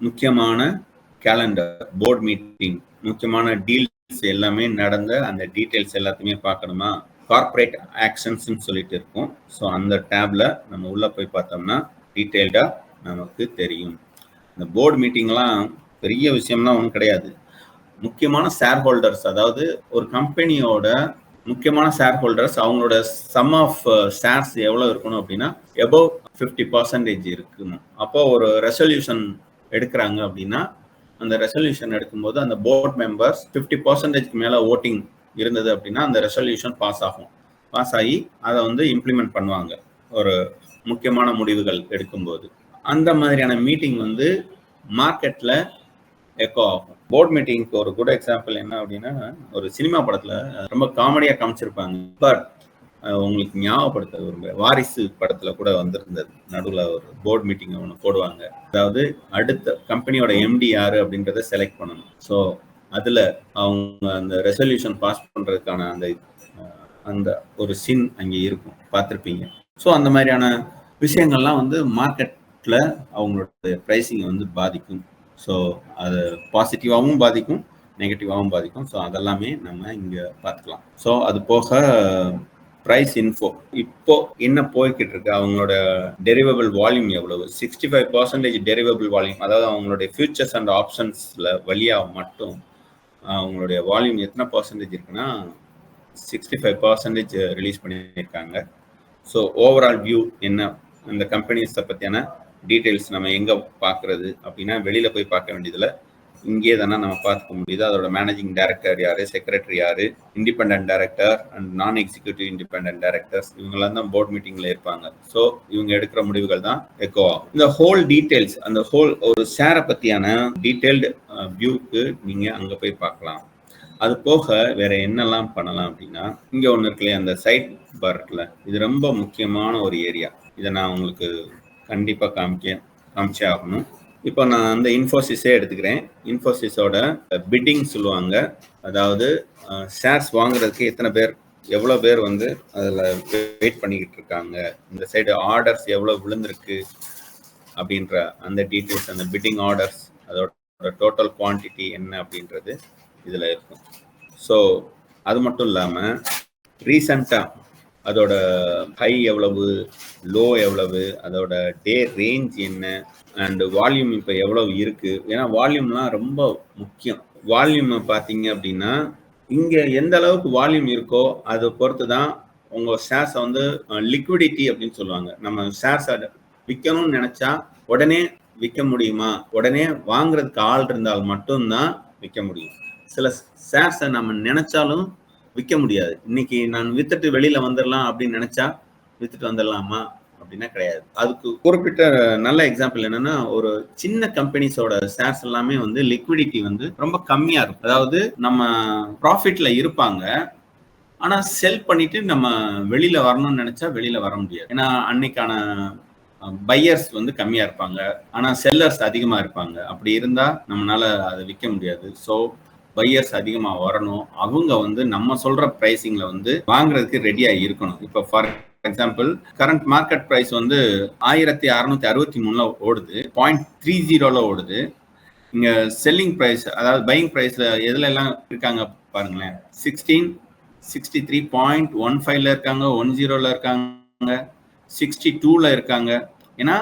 B: முக்கியமான கேலண்டர், போர்ட் மீட்டிங், முக்கியமான டீல்ஸ் எல்லாமே நடந்த அந்த டீட்டெயில்ஸ் எல்லாத்தையுமே பார்க்கணுமா, கார்பரேட் ஆக்ஷன்ஸ்ன்னு சொல்லிட்டு இருக்கும். ஸோ அந்த டேப்ல நம்ம உள்ள போய் பார்த்தோம்னா டீட்டெயில்டா நமக்கு தெரியும். இந்த போர்டு மீட்டிங்லாம் பெரிய விஷயம்லாம் ஒன்றும் கிடையாது. முக்கியமான ஷேர் ஹோல்டர்ஸ், அதாவது ஒரு கம்பெனியோட முக்கியமான ஷேர் ஹோல்டர்ஸ் அவங்களோட சம் ஆஃப் ஷேர்ஸ் எவ்வளோ இருக்கணும் அப்படின்னா எபோவ் 50% இருக்கணும். அப்போ ஒரு ரெசல்யூஷன் எடுக்கிறாங்க அப்படின்னா அந்த ரெசல்யூஷன் எடுக்கும்போது அந்த போர்ட் மெம்பர்ஸ் 50%க்கு மேலே ஓட்டிங் இருந்தது அப்படின்னா அந்த ரெசல்யூஷன் பாஸ் ஆகும். பாஸ் ஆகி அதை வந்து இம்ப்ளிமெண்ட் பண்ணுவாங்க ஒரு முக்கியமான முடிவுகள் எடுக்கும்போது. அந்த மாதிரியான மீட்டிங் வந்து மார்க்கெட்டில் எக்கோ ஆகும். போர்ட் மீட்டிங்க்கு ஒரு குட் எக்ஸாம்பிள் என்ன அப்படின்னா, ஒரு சினிமா படத்தில் ரொம்ப காமெடியாக காமிச்சிருப்பாங்க. பட் உங்களுக்கு ஞாபகப்படுத்த விரும்புகிறேன், வாரிசு படத்தில் கூட வந்திருந்தது. நடுவில் ஒரு போர்ட் மீட்டிங் ஒன்று போடுவாங்க. அதாவது அடுத்த கம்பெனியோட எம்டி யாரு அப்படின்றத செலக்ட் பண்ணணும். ஸோ அதில் அவங்க அந்த ரெசல்யூஷன் பாஸ் பண்ணுறதுக்கான அந்த ஒரு சீன் அங்கே இருக்கும், பார்த்துருப்பீங்க. ஸோ அந்த மாதிரியான விஷயங்கள்லாம் வந்து மார்க்கெட்டில் அவங்களோட ப்ரைஸிங்கை வந்து பாதிக்கும். ஸோ அது பாசிட்டிவாகவும் பாதிக்கும், நெகட்டிவாகவும் பாதிக்கும். ஸோ அதெல்லாமே நம்ம இங்கே பார்த்துக்கலாம். ஸோ அது போக ப்ரைஸ் இன்ஃபோ இப்போ என்ன போய்கிட்டு இருக்கு, அவங்களோட டெரிவபிள் வால்யூம் எவ்வளவு, 65% டெரிவபிள் வால்யூம், அதாவது அவங்களுடைய ஃபியூச்சர்ஸ் அண்ட் ஆப்ஷன்ஸில் வழியாக மட்டும் அவங்களுடைய வால்யூம் எத்தனை பர்சன்டேஜ் இருக்குன்னா 65% ரிலீஸ் பண்ணியிருக்காங்க. ஸோ ஓவரால் வியூ என்ன, இந்த கம்பெனிஸை பற்றியான டீட்டெயில்ஸ் நம்ம எங்கே பார்க்குறது அப்படின்னா வெளியில் போய் பார்க்க வேண்டியதில் இங்கே தானே நம்ம பார்த்துக்க முடியுது. அதோட மேனேஜிங் டைரக்டர் யார், செக்ரட்டரி யார், இண்டிபெண்டன்ட் டைரக்டர் அண்ட் நான் எக்ஸிக்யூட்டிவ் இண்டிபெண்டன்ட் டைரக்டர்ஸ், இவங்கெல்லாம் தான் போர்ட் மீட்டிங்கில் இருப்பாங்க. ஸோ இவங்க எடுக்கிற முடிவுகள் தான் எக்கோ ஆகும். இந்த ஹோல் டீட்டெயில்ஸ், அந்த ஹோல் ஒரு ஷேரை பற்றியான டீட்டெயில்டு வியூக்கு நீங்கள் அங்கே போய் பார்க்கலாம். அது போக வேற என்னெல்லாம் பண்ணலாம் அப்படின்னா, இங்கே ஒன்று இருக்குல்லையே அந்த சைட் பார் இருக்குல்ல, இது ரொம்ப முக்கியமான ஒரு ஏரியா. இதை நான் உங்களுக்கு கண்டிப்பாக காமிச்சே ஆகணும். இப்போ நான் அந்த இன்ஃபோசிஸே எடுத்துக்கிறேன். இன்ஃபோசிஸோட பிட்டிங் சொல்லுவாங்க, அதாவது ஷேர்ஸ் வாங்குறதுக்கு எத்தனை பேர், எவ்வளோ பேர் வந்து அதில் வெயிட் பண்ணிக்கிட்டு இருக்காங்க, இந்த சைடு ஆர்டர்ஸ் எவ்வளோ விழுந்திருக்கு அப்படின்ற அந்த டீட்டெயில்ஸ், அந்த பிட்டிங் ஆர்டர்ஸ், அதோட டோட்டல் குவான்டிட்டி என்ன அப்படின்றது இதில் இருக்கும். ஸோ அது மட்டும் இல்லாமல் ரீசண்டாக அதோட ஹை எவ்வளவு, லோ எவ்வளவு, அதோட டே ரேஞ்ச் என்ன, அண்ட் வால்யூம் இப்போ எவ்வளவு இருக்கு. ஏன்னா வால்யூம்லாம் ரொம்ப முக்கியம். வால்யூம் பார்த்தீங்க அப்படின்னா இங்கே எந்த அளவுக்கு வால்யூம் இருக்கோ அதை பொறுத்து தான் உங்கள் ஷேர்ஸை வந்து லிக்விடிட்டி அப்படின்னு சொல்லுவாங்க. நம்ம ஷேர்ஸை விற்கணும்னு நினச்சா உடனே விற்க முடியுமா, உடனே வாங்குறதுக்கு ஆள் இருந்தால் மட்டும்தான் விற்க முடியும். சில ஷேர்ஸை நம்ம நினைச்சாலும் விற்க முடியாது. இன்னைக்கு நான் வித்துட்டு வெளியில வந்துடலாம் அப்படின்னு நினைச்சா வித்துட்டு வந்துடலாமா அப்படின்னா கிடையாது. அதுக்கு குறிப்பிட்ட நல்ல எக்ஸாம்பிள் என்னன்னா, ஒரு சின்ன கம்பெனிஸோட ஷேர்ஸ் எல்லாமே வந்து லிக்விடிட்டி வந்து ரொம்ப கம்மியா இருக்கும். அதாவது நம்ம ப்ராஃபிட்ல இருப்பாங்க, ஆனா செல் பண்ணிட்டு நம்ம வெளியில வரணும்னு நினைச்சா வெளியில வர முடியாது. ஏன்னா அன்னைக்கான பையர்ஸ் வந்து கம்மியா இருப்பாங்க, ஆனா செல்லர்ஸ் அதிகமா இருப்பாங்க. அப்படி இருந்தா நம்மளால அதை விற்க முடியாது. ஸோ பையர்ஸ் அதிகமாக வரணும், அவங்க வந்து நம்ம சொல்ற பிரைசிங்ல வந்து வாங்குறதுக்கு ரெடியா இருக்கணும். இப்போ for example current market price வந்து 1663 ஓடுது, 0.30 ஓடுது. இங்க செல்லிங் பிரைஸ், அதாவது பையிங் பிரைஸ்ல எதுல எல்லாம் இருக்காங்க பாருங்களேன், 1663.15 இருக்காங்க, 10 இருக்காங்க, 62 இருக்காங்க. ஏன்னா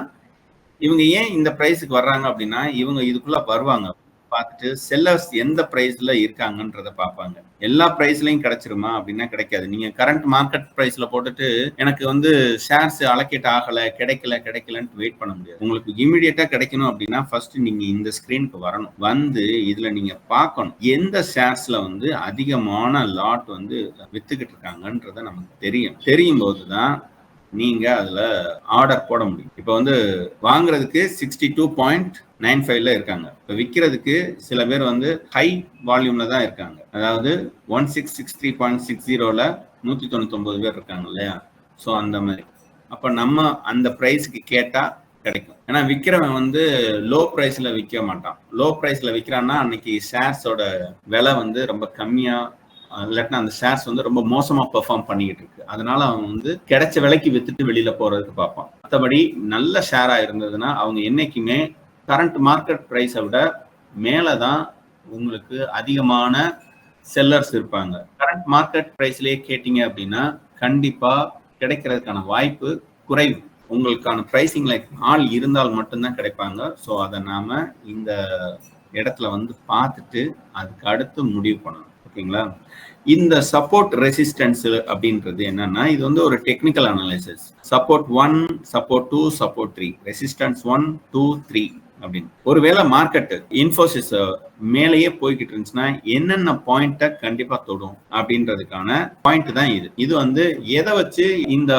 B: இவங்க ஏன் இந்த பிரைஸுக்கு வர்றாங்க அப்படின்னா இவங்க இதுக்குள்ள வருவாங்க. பார்த்துட்டு செல்லர்ஸ் எந்த பிரைஸ்ல இருக்காங்கன்றத பார்ப்பாங்க. எல்லா பிரைஸ்லயும் கிடைச்சிருமா அப்படின்னா கிடைக்காது. நீங்க கரண்ட் மார்க்கெட் பிரைஸ்ல போட்டுட்டு எனக்கு வந்து ஷேர்ஸ் அலோகேட் ஆகல, கிடைக்கலன்னு வெயிட் பண்ண முடியாது. உங்களுக்கு இமிடியேட்டா கிடைக்கணும் அப்படின்னா ஃபர்ஸ்ட் நீங்க இந்த ஸ்கிரீனுக்கு வரணும். வந்து இதுல நீங்க பார்க்கணும் எந்த ஷேர்ஸ்ல வந்து அதிகமான லாட் வந்து வித்துக்கிட்டு இருக்காங்கன்றத நமக்கு தெரியும் போதுதான் நீங்க அதுல ஆர்டர் போட முடியும். இப்ப வந்து வாங்குறதுக்கு 62.95ல இருக்காங்க. இப்ப விற்கிறதுக்கு சில பேர் வந்து ஹை வால்யூம்ல தான் இருக்காங்க. அதாவது 1663.60ல 199 பேர் இருக்காங்க இல்லையா? ஸோ அந்த மாதிரி. அப்ப நம்ம அந்த பிரைஸ்க்கு கேட்டா கிடைக்கும். ஏன்னா விற்கிறவன் வந்து லோ பிரைஸ்ல விற்க மாட்டான். லோ பிரைஸ்ல விற்கிறான்னா அன்னைக்கு ஷேர்ஸோட விலை வந்து ரொம்ப கம்மியா இல்லாட்டினா அந்த ஷேர்ஸ் வந்து ரொம்ப மோசமா பெர்ஃபார்ம் பண்ணிக்கிட்டு இருக்கு. அதனால அவன் வந்து கிடைச்ச விலைக்கு வித்துட்டு வெளியில போறதுக்கு பார்ப்பான். மற்றபடி நல்ல ஷேரா இருந்ததுன்னா அவங்க என்னைக்குமே கரண்ட் மார்க்கெட் பிரைஸை விட மேலதான் உங்களுக்கு அதிகமான செல்லர்ஸ் இருப்பாங்க. கரண்ட் மார்க்கெட் பிரைஸ்லயே கேட்டீங்க அப்படின்னா கண்டிப்பா கிடைக்கிறதுக்கான வாய்ப்பு குறைவு. உங்களுக்கான பிரைசிங்ல ஆள் இருந்தால் மட்டும்தான் கிடைப்பாங்க. ஸோ அதை நாம இந்த இடத்துல வந்து பார்த்துட்டு அதுக்கு அடுத்து முடிவு பண்ணணும். ஓகேங்களா? இந்த சப்போர்ட் ரெசிஸ்டன்ஸ் அப்படின்றது என்னன்னா இது வந்து ஒரு technical analysis. Support 1, support 2, support 3, resistance 1, 2, 3 அப்படின்னு. ஒருவேளை மார்க்கெட் இன்ஃபோசிஸ் மேலேயே போய்கிட்டு இருந்துச்சுன்னா என்னென்ன பாயிண்ட்டை கண்டிப்பா தொடும் அப்படின்றதுக்கான பாயிண்ட் தான் இது. இது வந்து எதை வச்சு இந்த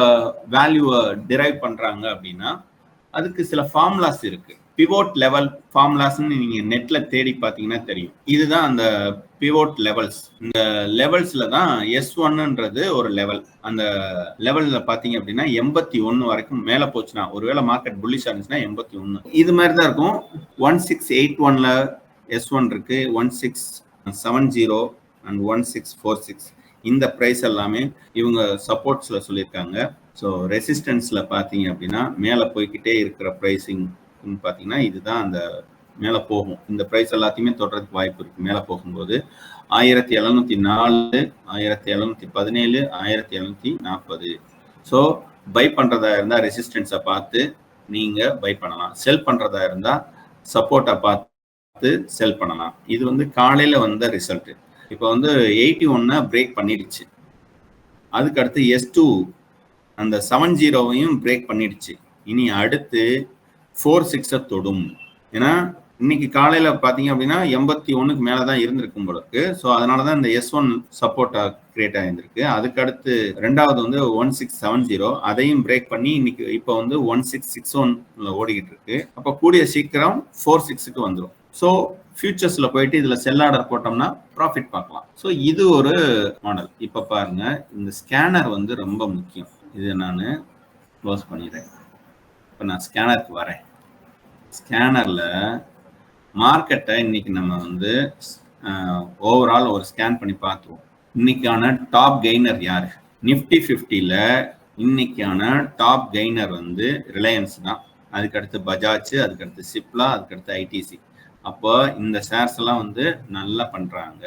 B: வேல்யூவை டிரைவ் பண்றாங்க அப்படின்னா அதுக்கு சில ஃபார்முலாஸ் இருக்கு. பிவோட் லெவல் ஃபார்முலாஸ்ன்னு நீங்க நெட்ல தேடி பார்த்தீங்கன்னா தெரியும். இதுதான் அந்த பிவோட் லெவல்ஸ். இந்த லெவல்ஸ்ல தான் S1ன்றது ஒரு லெவல். அந்த லெவல்ல பாத்தீங்க அப்படின்னா 81 வரைக்கும் மேல போச்சுன்னா ஒருவேளை மார்க்கெட் புல்லிஷா இருந்துச்சுன்னா 81 இது மாதிரி தான் இருக்கும். 1681ல S1 இருக்கு, 1670 அண்ட் 1646 இந்த பிரைஸ் எல்லாமே இவங்க சப்போர்ட்ஸ்ல சொல்லியிருக்காங்க. ஸோ ரெசிஸ்டன்ஸ்ல பாத்தீங்க அப்படின்னா மேல போய்கிட்டே இருக்கிற பிரைசிங் பாத்தீங்கன்னா இதுதான் அந்த மேல போகும். இந்த பிரைஸ் எல்லாத்தையுமே தொடர்றதுக்கு வாய்ப்பு இருக்கு. மேல போகும்போது 1704, 1717, 1740. ஸோ பை பண்றதா இருந்தா ரெசிஸ்டன்ஸை பார்த்து நீங்க பை பண்ணலாம். செல் பண்றதா இருந்தா சப்போர்ட்டை பார்த்து செல் பண்ணலாம். இது வந்து காலையில வந்த ரிசல்ட். இப்போ வந்து 81 பிரேக் பண்ணிடுச்சு. அதுக்கு அடுத்து S2 அந்த 70வையும் பிரேக் பண்ணிடுச்சு. இனி அடுத்து 46 தொடும். ஏன்னா இன்னைக்கு காலையில பாத்தீங்க அப்படின்னா 81க்கு மேலதான் இருந்திருக்கும் போலருக்கு. ஸோ அதனாலதான் இந்த S1 சப்போர்ட்டா கிரியேட் ஆயிருந்திருக்கு. அதுக்கு அடுத்து ரெண்டாவது வந்து 1670 அதையும் பிரேக் பண்ணி இன்னைக்கு இப்போ வந்து 1661 ஓடிக்கிட்டு இருக்கு. அப்ப கூடிய சீக்கிரம் 46க்கு வந்துடும். ஸோ ஃபியூச்சர்ஸ்ல போயிட்டு இதுல செல் ஆர்டர் போட்டோம்னா ப்ராஃபிட் பார்க்கலாம். ஸோ இது ஒரு மாடல். இப்ப பாருங்க இந்த ஸ்கேனர் வந்து ரொம்ப முக்கியம். இது நான் க்ளோஸ் பண்ணிடுறேன். இப்போ நான் ஸ்கேனருக்கு வரேன். ஸ்கேனர்ல மார்க்கெட்டை இன்னைக்கு நம்ம வந்து ஓவரால் ஒரு ஸ்கேன் பண்ணி பார்த்துருவோம். இன்னைக்கான டாப் கெய்னர் யாரு? நிஃப்டி 50ல இன்னைக்கான டாப் கெய்னர் வந்து ரிலையன்ஸ் தான். அதுக்கடுத்து பஜாஜ், அதுக்கடுத்து சிப்லா, அதுக்கடுத்து ஐடிசி. அப்போ இந்த ஷேர்ஸ் எல்லாம் வந்து நல்லா பண்றாங்க.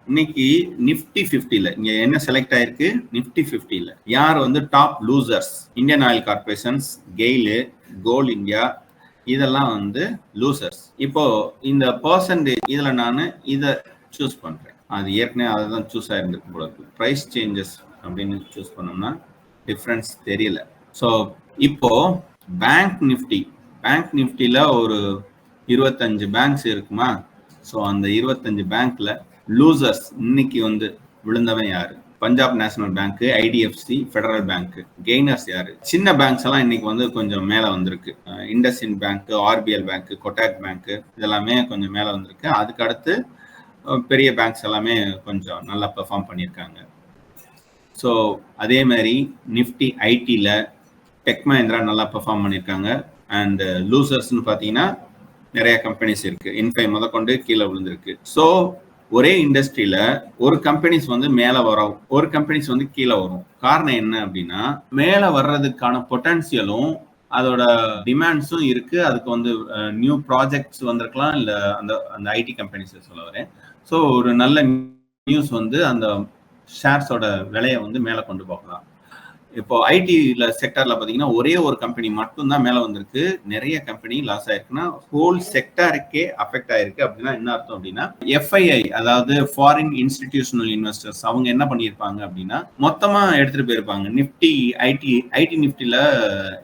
B: இன்னைக்கு நிஃப்டி 50ல இங்க என்ன செலக்ட் ஆயிருக்கு? நிஃப்டி 50ல யார் வந்து top losers? Indian Oil Corporations, GAIL, Coal India, இதெல்லாம் வந்து லூசர்ஸ். இப்போ இந்த பர்சன்டேஜ் இதுல நான் இதை சூஸ் பண்றேன். அது ஏற்கனவே அதை தான் சூஸ் ஆயிருந்திருக்கும் போல இருக்கு. ப்ரைஸ் சேஞ்சஸ் அப்படின்னு சூஸ் பண்ணோம்னா டிஃப்ரென்ஸ் தெரியல. ஸோ இப்போ பேங்க் நிஃப்டில ஒரு 25 பேங்க்ஸ் இருக்குமா? ஸோ அந்த 25 பேங்க்ல லூசர்ஸ் இன்னைக்கு வந்து விழுந்தவன் யாரு? Punjab national bank, IDFC, federal bank. Gainers யாரு? சின்ன பேங்க்ஸ் எல்லாம் இன்னைக்கு வந்து கொஞ்சம் மேல வந்திருக்கு. IndusInd bank, RBL bank, Kotak bank இதெல்லாமே கொஞ்சம் மேல வந்திருக்கு. அதுக்கு அடுத்து பெரிய பேங்க்ஸ் எல்லாமே கொஞ்சம் நல்லா பெர்ஃபார்ம் பண்ணியிருக்காங்க. ஸோ அதே மாதிரி நிஃப்டி ஐடில டெக் மஹிந்திரா நல்லா பெர்ஃபார்ம் பண்ணியிருக்காங்க. அண்ட் லூசர்ஸ்ன்னு பார்த்தீங்கன்னா நிறைய கம்பெனிஸ் இருக்கு. இன்ஃபை முதற்கொண்டு கீழே விழுந்திருக்கு. ஸோ ஒரே இண்டஸ்ட்ரியில ஒரு கம்பெனிஸ் வந்து மேல வரும், ஒரு கம்பெனிஸ் வந்து கீழே வரும். காரணம் என்ன அப்படின்னா மேல வர்றதுக்கான பொட்டன்சியலும் அதோட டிமாண்ட்ஸும் இருக்கு. அதுக்கு வந்து நியூ ப்ராஜெக்ட்ஸ் வந்திருக்கலாம், இல்ல அந்த ஐடி கம்பெனிஸ் சொல்ல வரேன். ஸோ ஒரு நல்ல நியூஸ் வந்து அந்த ஷேர்ஸோட விலையை வந்து மேல கொண்டு போகலாம். இப்போ ஐடில செக்டார்ல பாத்தீங்கன்னா ஒரே ஒரு கம்பெனி மட்டும்தான் மேல வந்திருக்கு, நிறைய கம்பெனி லாஸ் ஆயிருக்குன்னா ஹோல் செக்டாருக்கே அஃபெக்ட் ஆயிருக்கு. அப்படின்னா என்ன அர்த்தம் அப்படின்னா எஃப்ஐஐ, அதாவது ஃபாரின் இன்ஸ்டிடியூஷனல் இன்வெஸ்டர்ஸ், அவங்க என்ன பண்ணியிருப்பாங்க அப்படின்னா மொத்தமா எடுத்துட்டு போயிருப்பாங்க. நிப்டி ஐடி நிப்டில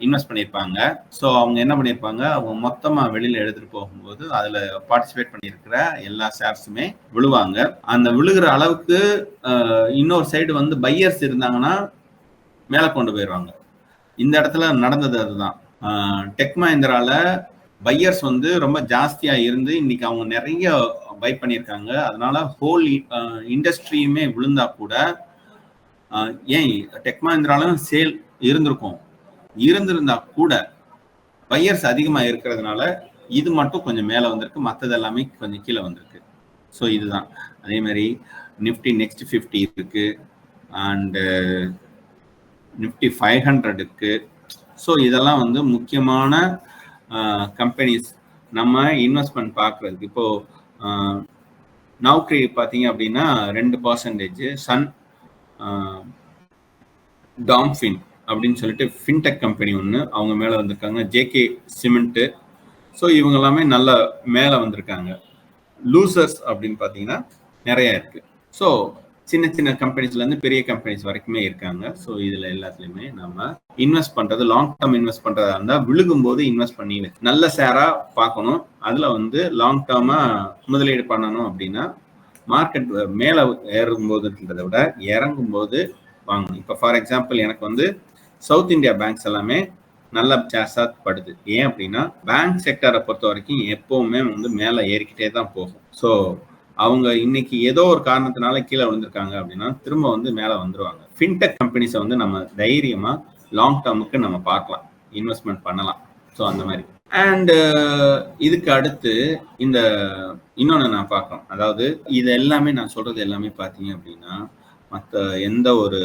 B: இன்வெஸ்ட் பண்ணியிருப்பாங்க. ஸோ அவங்க என்ன பண்ணியிருப்பாங்க, அவங்க மொத்தமா வெளியில எடுத்துட்டு போகும்போது அதுல பார்ட்டிசிபேட் பண்ணியிருக்கிற எல்லா ஷேர்ஸுமே விழுவாங்க. அந்த விழுகிற அளவுக்கு இன்னொரு சைடு வந்து பையர்ஸ் இருந்தாங்கன்னா மேல கொண்டு போயிடுவாங்க. இந்த இடத்துல நடந்தது அதுதான். டெக் மஹிந்திரால பையர்ஸ் வந்து ரொம்ப ஜாஸ்தியா இருந்து இன்னைக்கு அவங்க நிறைய பை பண்ணியிருக்காங்க. அதனால ஹோல் இண்டஸ்ட்ரியுமே விழுந்தா கூட ஏன் டெக் மஹிந்திராலும் சேல் இருந்திருந்தா கூட பையர்ஸ் அதிகமா இருக்கிறதுனால இது மட்டும் கொஞ்சம் மேல வந்திருக்கு, மற்றது எல்லாமே கொஞ்சம் கீழே வந்திருக்கு. ஸோ இதுதான். அதே மாதிரி நிஃப்டி நெக்ஸ்ட் 50 இருக்கு, அண்ட் நிஃப்டி 500 இருக்கு. ஸோ இதெல்லாம் வந்து முக்கியமான கம்பெனிஸ் நம்ம இன்வெஸ்ட்மெண்ட் பார்க்கறதுக்கு. இப்போ நௌக்ரி பார்த்தீங்க அப்படின்னா 2%, சன் டாம்ஃபின் அப்படின்னு சொல்லிட்டு ஃபின்டெக் கம்பெனி ஒன்று அவங்க மேலே வந்திருக்காங்க, ஜேகே சிமெண்ட்டு. ஸோ இவங்க எல்லாமே நல்ல மேலே வந்திருக்காங்க. லூசர்ஸ் அப்படின்னு பார்த்தீங்கன்னா நிறைய இருக்கு. ஸோ சின்ன சின்ன கம்பெனிஸ்லேருந்து பெரிய கம்பெனிஸ் வரைக்குமே இருக்காங்க. ஸோ இதில் எல்லாத்துலேயுமே நம்ம இன்வெஸ்ட் பண்ணுறது, லாங் டேர்ம் இன்வெஸ்ட் பண்ணுறதா இருந்தால் விழுகும் போது இன்வெஸ்ட் பண்ணி நல்ல ஷேராக பார்க்கணும். அதில் வந்து லாங் டேர்மாக முதலீடு பண்ணணும். அப்படின்னா மார்க்கெட் மேலே ஏறும்போதுன்றதை விட இறங்கும் போது வாங்கணும். இப்போ ஃபார் எக்ஸாம்பிள் எனக்கு வந்து சவுத் இந்தியா பேங்க்ஸ் எல்லாமே நல்ல ஷேர்ஸாக படுது. ஏன் அப்படின்னா பேங்க் செக்டரை பொறுத்த வரைக்கும் எப்பவுமே வந்து மேலே ஏறிக்கிட்டே தான் போகும். ஸோ அவங்க இன்னைக்கு ஏதோ ஒரு காரணத்தினால கீழே விழுந்திருக்காங்க அப்படின்னா திரும்ப வந்து மேலே வந்துருவாங்க. ஃபின்டெக் கம்பெனிஸை வந்து நம்ம தைரியமா லாங் டேர்முக்கு நம்ம பார்க்கலாம், இன்வெஸ்ட்மெண்ட் பண்ணலாம். ஸோ அந்த மாதிரி. அண்ட் இதுக்கு அடுத்து இந்த இன்னொன்று நான் பார்க்கணும், அதாவது இது எல்லாமே நான் சொல்றது எல்லாமே பார்த்தீங்க அப்படின்னா மற்ற எந்த ஒரு